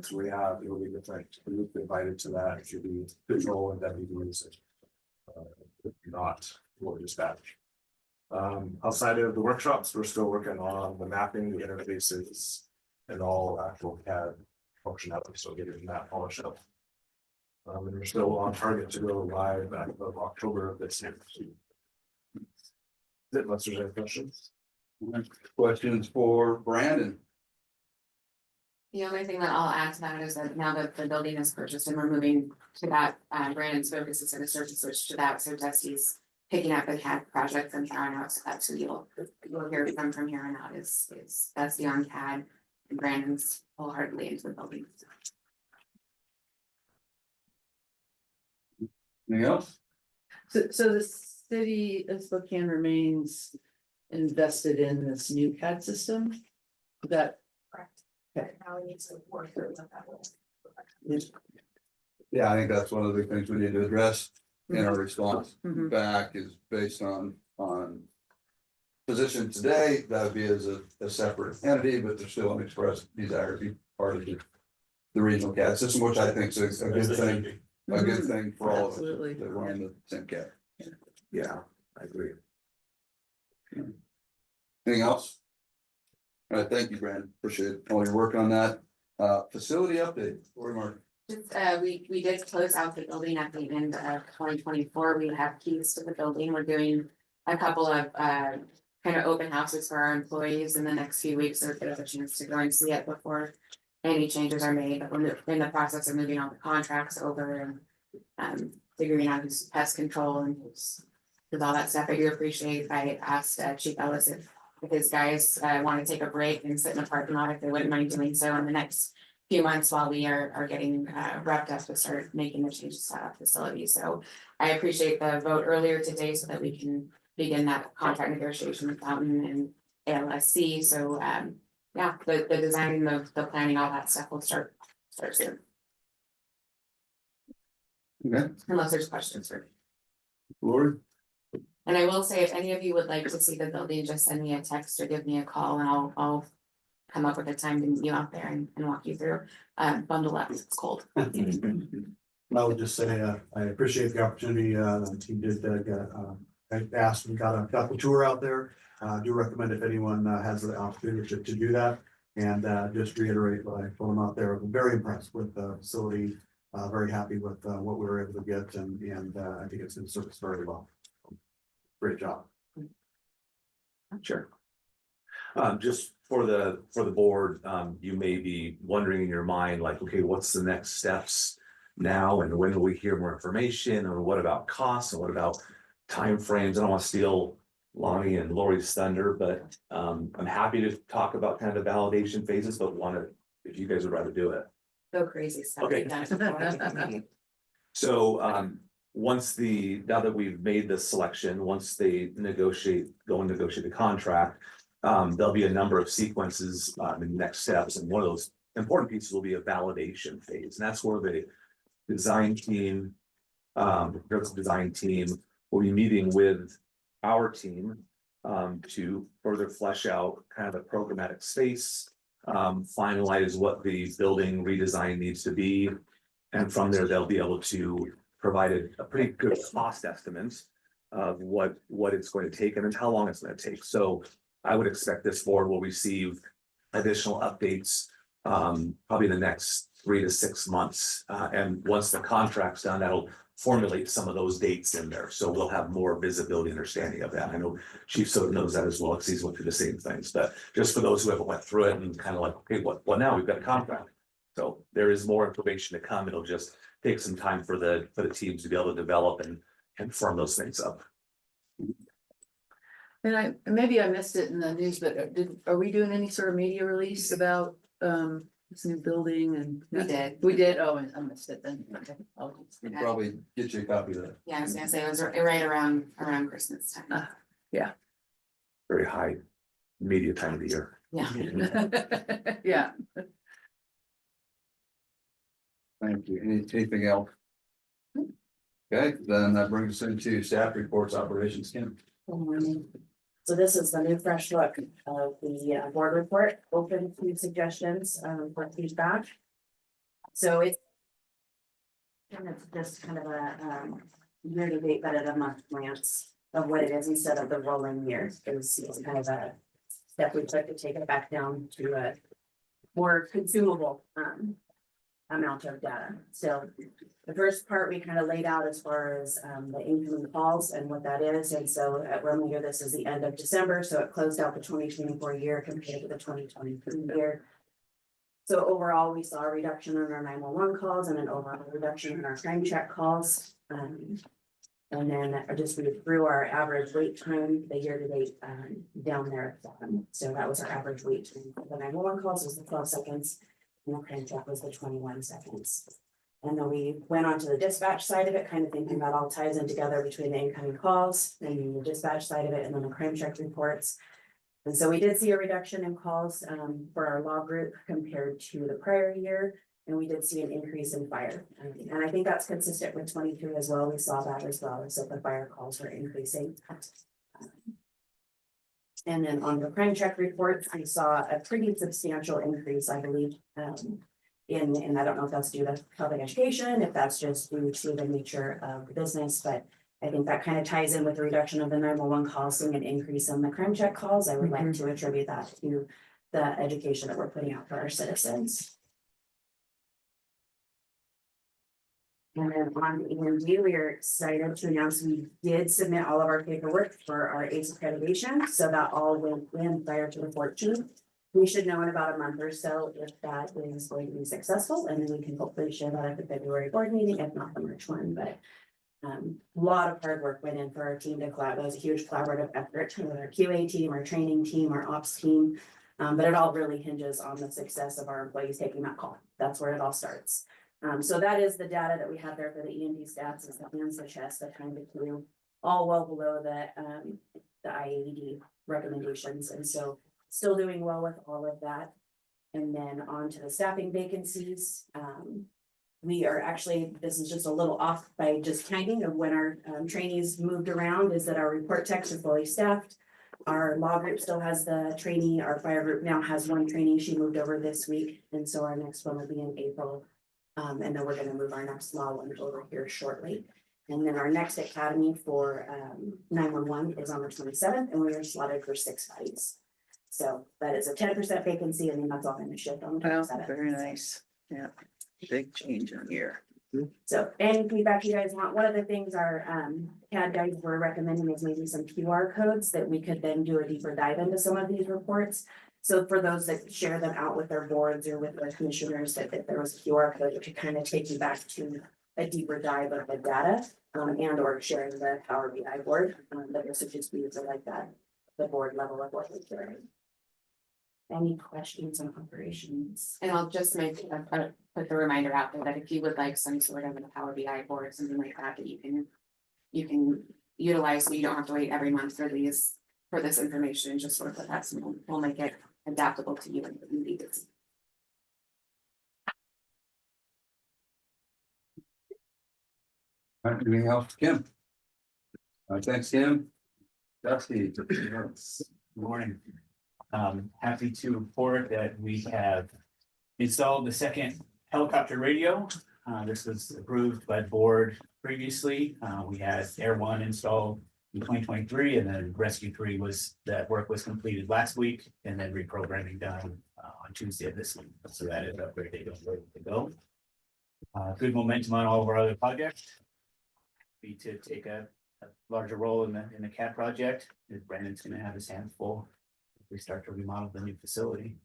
So it'll be different. We'll be invited to that. It should be patrol and deputies. If not, we'll dispatch. Outside of the workshops, we're still working on the mapping, the interfaces, and all actual CAD functionality. So getting that polished up. And we're still on target to go live back of October of this year. Unless there's any questions. Questions for Brandon? The only thing that I'll add to that is that now that the building is purchased and we're moving to that, Brandon's focus is gonna start to switch to that, so Dusty's picking up the CAD project from here on out, so that's who you'll hear from here on out is Dusty on CAD, and Brandon's wholeheartedly into the building. Anything else? So the city of Spokane remains invested in this new CAD system? That, Correct. Okay. Now we need to work through what that will. Yeah, I think that's one of the big things we need to address in our response Mhm. back is based on position today, that would be as a separate entity, but there's still an express desire to be part of the regional CAD system, which I think is a good thing, a good thing for all of us Absolutely. that we're on the same CAD. Yeah, I agree. Anything else? All right, thank you, Brandon. Appreciate all your work on that. Facility update, Lori Mark. Just, we did close out the building at the end of 2024. We have keys to the building. We're doing a couple of, kind of open houses for our employees in the next few weeks, so they have a chance to go and see it before any changes are made. But we're in the process of moving all the contracts over and, figuring out who's pest control and who's with all that stuff. I do appreciate, I asked Chief Ellis if his guys, want to take a break and sit in the parking lot, if they wouldn't mind doing so in the next few months while we are getting wrapped up to start making the changes to our facility. So I appreciate the vote earlier today so that we can begin that contract negotiation with Fountain and ALSC. So yeah, the designing, the planning, all that stuff will start soon, Okay, unless there's questions for me. Lori. And I will say, if any of you would like to see the building, just send me a text or give me a call and I'll come up with a time to meet you out there and walk you through. Bundle up, it's cold. I would just say, I appreciate the opportunity, the team did, I asked and got the tour out there. Do recommend if anyone has the opportunity to do that. And just reiterate what I told them out there, I'm very impressed with the facility, very happy with what we were able to get and I think it's gonna serve us very well. Great job. Sure. Just for the board, you may be wondering in your mind, like, okay, what's the next steps now? And when will we hear more information? Or what about costs? And what about timeframes? I don't want to steal Lonnie and Lori's thunder, but I'm happy to talk about kind of the validation phases, but if you guys would rather do it. Go crazy stuff. Okay. We've done it before. So now that we've made the selection, once they go and negotiate the contract, there'll be a number of sequences and next steps, and one of those important pieces will be a validation phase, and that's where the design team, will be meeting with our team to further flesh out kind of the programmatic space, finalize what the building redesign needs to be. And from there, they'll be able to provide a pretty good cost estimate of what it's going to take and then how long it's going to take. So I would expect this board will receive additional updates probably in the next 3 to 6 months. And once the contract's done, that'll formulate some of those dates in there. So we'll have more visibility and understanding of that. I know Chief Soto knows that as well, because he's went through the same things, but just for those who haven't went through it and kind of like, okay, what now? We've got a contract. So there is more information to come. It'll just take some time for the teams to be able to develop and firm those things up. And maybe I missed it in the news, but are we doing any sort of media release about this new building and? We did. We did, oh, I missed it then, okay. We'll probably get you a copy of that. Yeah, I was gonna say, it was right around Christmas time. Very high media time of the year. Yeah. Yeah. Thank you. Anything else? Okay, then that brings us into staff reports, operations, Kim. So this is the new fresh look of the board report, open to suggestions for feedback. So it's just kind of a year-to-date, but at a month glance of what it is instead of the rolling years. It's kind of a step we took to take it back down to a more consumable amount of data. So the first part we kind of laid out as far as the incoming calls and what that is. And so at Romeo, this is the end of December, so it closed out the 2024 year compared to the 2023 year. So overall, we saw a reduction in our 911 calls and an overall reduction in our crime check calls. And then I just read through our average wait time, the year to date down there at the bottom. So that was our average wait time. The 911 calls was the 12 seconds, and the crime check was the 21 seconds. And then we went on to the dispatch side of it, kind of thinking that all ties in together between the incoming calls and the dispatch side of it, and then the crime check reports. And so we did see a reduction in calls for our law group compared to the prior year. And we did see an increase in fire. And I think that's consistent with 23 as well. We saw that as well. So the fire calls were increasing. And then on the crime check reports, I saw a pretty substantial increase, I believe, and I don't know if that's due to public education, if that's just due to the nature of the business, but I think that kind of ties in with the reduction of the 911 calls, seeing an increase in the crime check calls. I would like to attribute that to the education that we're putting out for our citizens. And then on EMD, we are excited to announce we did submit all of our paperwork for our ACE accreditation. So that all went in prior to the 14th. We should know in about a month or so if that is going to be successful. And then we can hopefully share that at the February board meeting, if not the March one. But a lot of hard work went in for our team to collaborate. That was a huge collaborative effort with our QA team, our training team, our ops team. But it all really hinges on the success of our employees taking that call. That's where it all starts. So that is the data that we have there for the EMD stats, is the hands, the chest, the time to queue, all well below the IAED recommendations. And so still doing well with all of that. And then on to the staffing vacancies. We are actually, this is just a little off by just counting of when our trainees moved around, is that our report techs are fully staffed. Our law group still has the trainee. Our fire group now has one trainee. She moved over this week. And so our next one will be in April. And then we're going to move our next law one over here shortly. And then our next academy for 911 is on the 27th, and we are slotted for 6 bodies. So that is a 10% vacancy, and then that's all going to shift on the 27th. Very nice. Yeah, big change in here. So any feedback you guys want, one of the things our CAD guys were recommending is maybe some QR codes that we could then do a deeper dive into some of these reports. So for those that share them out with their boards or with their commissioners, that if there was a QR code, it could kind of take you back to a deeper dive of the data and or sharing the Power BI board. But this would just be for like that, the board level of what we're doing. Any questions on operations? And I'll just make put the reminder out there that if you would like some sort of a Power BI board, something like that, that you can utilize, so you don't have to wait every month for this information, just sort of that, so we'll make it adaptable to you and you need it. All right, anything else, Kim? Thanks, Kim. Dusty. Good morning. Happy to report that we have installed the second helicopter radio. This was approved by the board previously. We had Air 1 installed in 2023, and then Rescue 3 that work was completed last week, and then reprogramming done on Tuesday of this week. So that is upgraded and ready to go. Good momentum on all of our other projects. Be to take a larger role in the CAD project. Brandon's going to have his hands full as we start to remodel the new facility.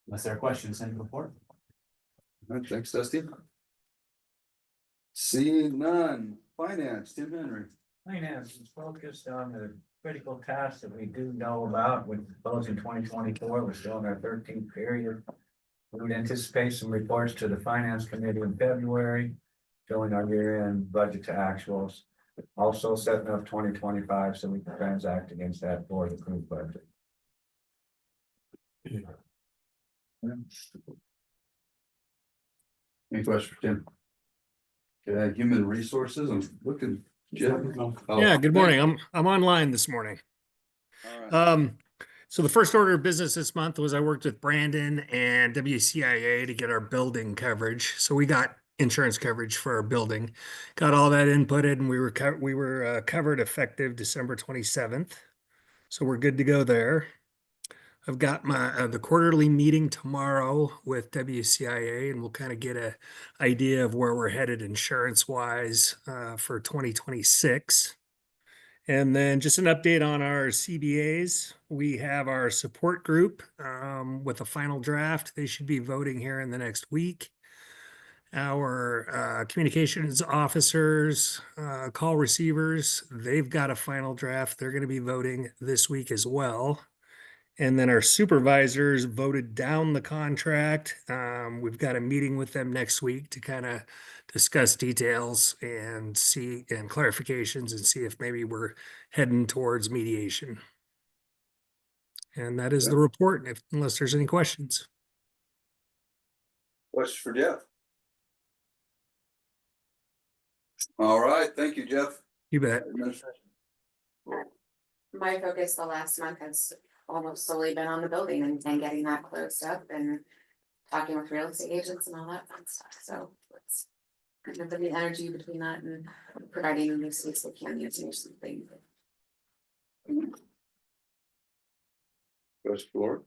Unless there are questions, send a report. All right, thanks, Dusty. Seeing none. Finance, Tim Henry. Finance is focused on the critical tasks that we do know about, with those in 2024. We're still in our 13th period. We would anticipate some reports to the finance committee in February, showing our year-end budget to actuals. Also setting up 2025 so we can transact against that board approved budget. Any questions for Tim? Okay, human resources, I'm looking. Jim. Oh, Yeah, good morning. I'm online this morning. all right. So the first order of business this month was I worked with Brandon and WCIA to get our building coverage. So we got insurance coverage for our building, got all that inputted, and we were covered effective December 27th. So we're good to go there. I've got my the quarterly meeting tomorrow with WCIA, and we'll kind of get a idea of where we're headed insurance wise for 2026. And then just an update on our CBAs. We have our support group with a final draft. They should be voting here in the next week. Our communications officers, call receivers, they've got a final draft. They're going to be voting this week as well. And then our supervisors voted down the contract. We've got a meeting with them next week to kind of discuss details and see and clarifications and see if maybe we're heading towards mediation. And that is the report, unless there's any questions. Questions for Jeff? All right, thank you, Jeff. You bet. My focus the last month has almost solely been on the building and getting that closed up and talking with real estate agents and all that fun stuff. So it's kind of the energy between that and providing a new space we can use or something. Goes forward.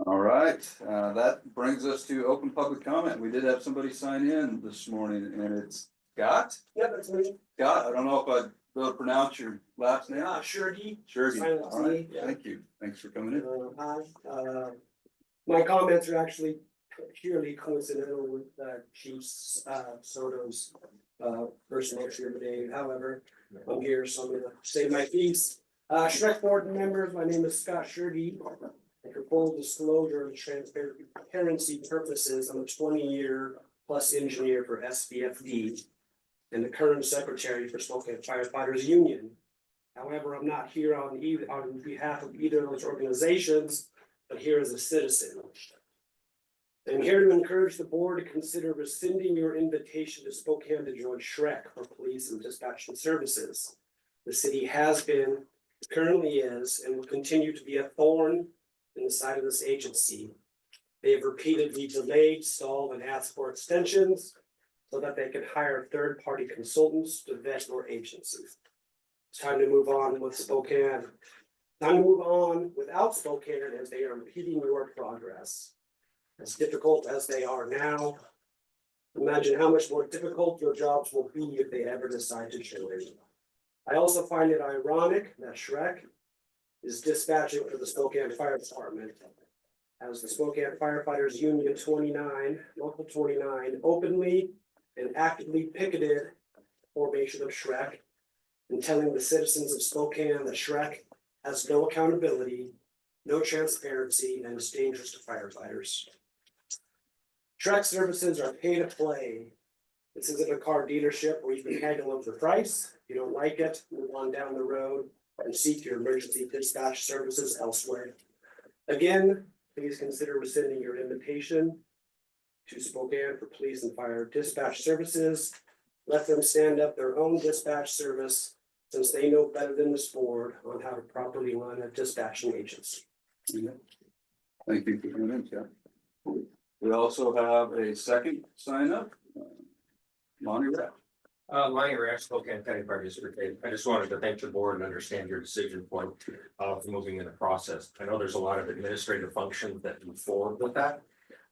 All right, that brings us to open public comment. We did have somebody sign in this morning, and it's Scott. Yeah, that's me. Scott, I don't know if I will pronounce your last name. Surety. Surety. Silent All right, C, yeah. thank you. Thanks for coming in. Hi, my comments are actually purely coincidental with Chief Soto's personal issue today. However, I'm here, so I'm gonna say my piece. SREC board members, my name is Scott Surety. And for full disclosure and transparency purposes, I'm a 20-year plus engineer for SVFD and the current secretary for Spokane Firefighters Union. However, I'm not here on behalf of either of those organizations, but here as a citizen. I'm here to encourage the board to consider rescinding your invitation to Spokane to join SREC for police and dispatching services. The city has been, currently is, and will continue to be a thorn in the side of this agency. They have repeatedly delayed, stalled, and asked for extensions so that they can hire third-party consultants to vet your agency. It's time to move on with Spokane. Time to move on without Spokane as they are impeding your progress. As difficult as they are now, imagine how much more difficult your jobs will be if they ever decide to join. I also find it ironic that SREC is dispatching for the Spokane Fire Department. As the Spokane Firefighters Union 29, Local 29, openly and actively picketed formation of SREC and telling the citizens of Spokane that SREC has no accountability, no transparency, and is dangerous to firefighters. SREC services are pay to play. This isn't a car dealership where you can haggle over the price. If you don't like it, move on down the road and seek your emergency dispatch services elsewhere. Again, please consider rescinding your invitation to Spokane for police and fire dispatch services. Let them stand up their own dispatch service since they know better than this board on how to properly run a dispatching agency. Thank you for coming in, Scott. We also have a second sign up. Lonnie Rapp. Lonnie Rash, Spokane County Fire District 8. I just wanted to thank the board and understand your decision point for moving in the process. I know there's a lot of administrative functions that move forward with that.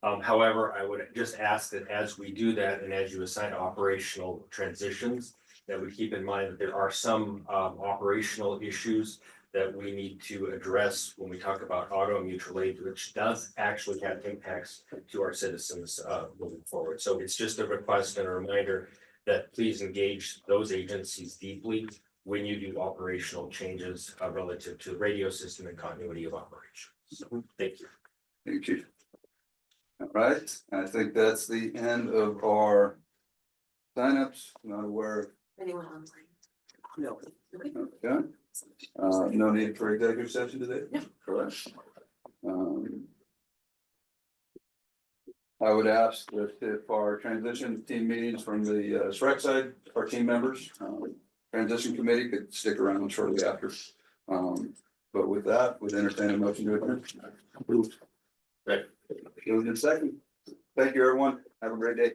However, I would just ask that as we do that and as you assign operational transitions, that we keep in mind that there are some operational issues that we need to address when we talk about auto and mutual aid, which does actually have impacts to our citizens moving forward. So it's just a request and a reminder that please engage those agencies deeply when you do operational changes relative to the radio system and continuity of operations. So, thank you. Thank you. All right, I think that's the end of our signups. Not aware of. Anyone online? No. Okay. No need for executive session today? No. Correct. I would ask that if our transition team meetings from the SREC side, our team members, transition committee could stick around shortly after. But with that, we'd entertain a motion to adjourn. Approved. Right. Moved in second. Thank you, everyone. Have a great day.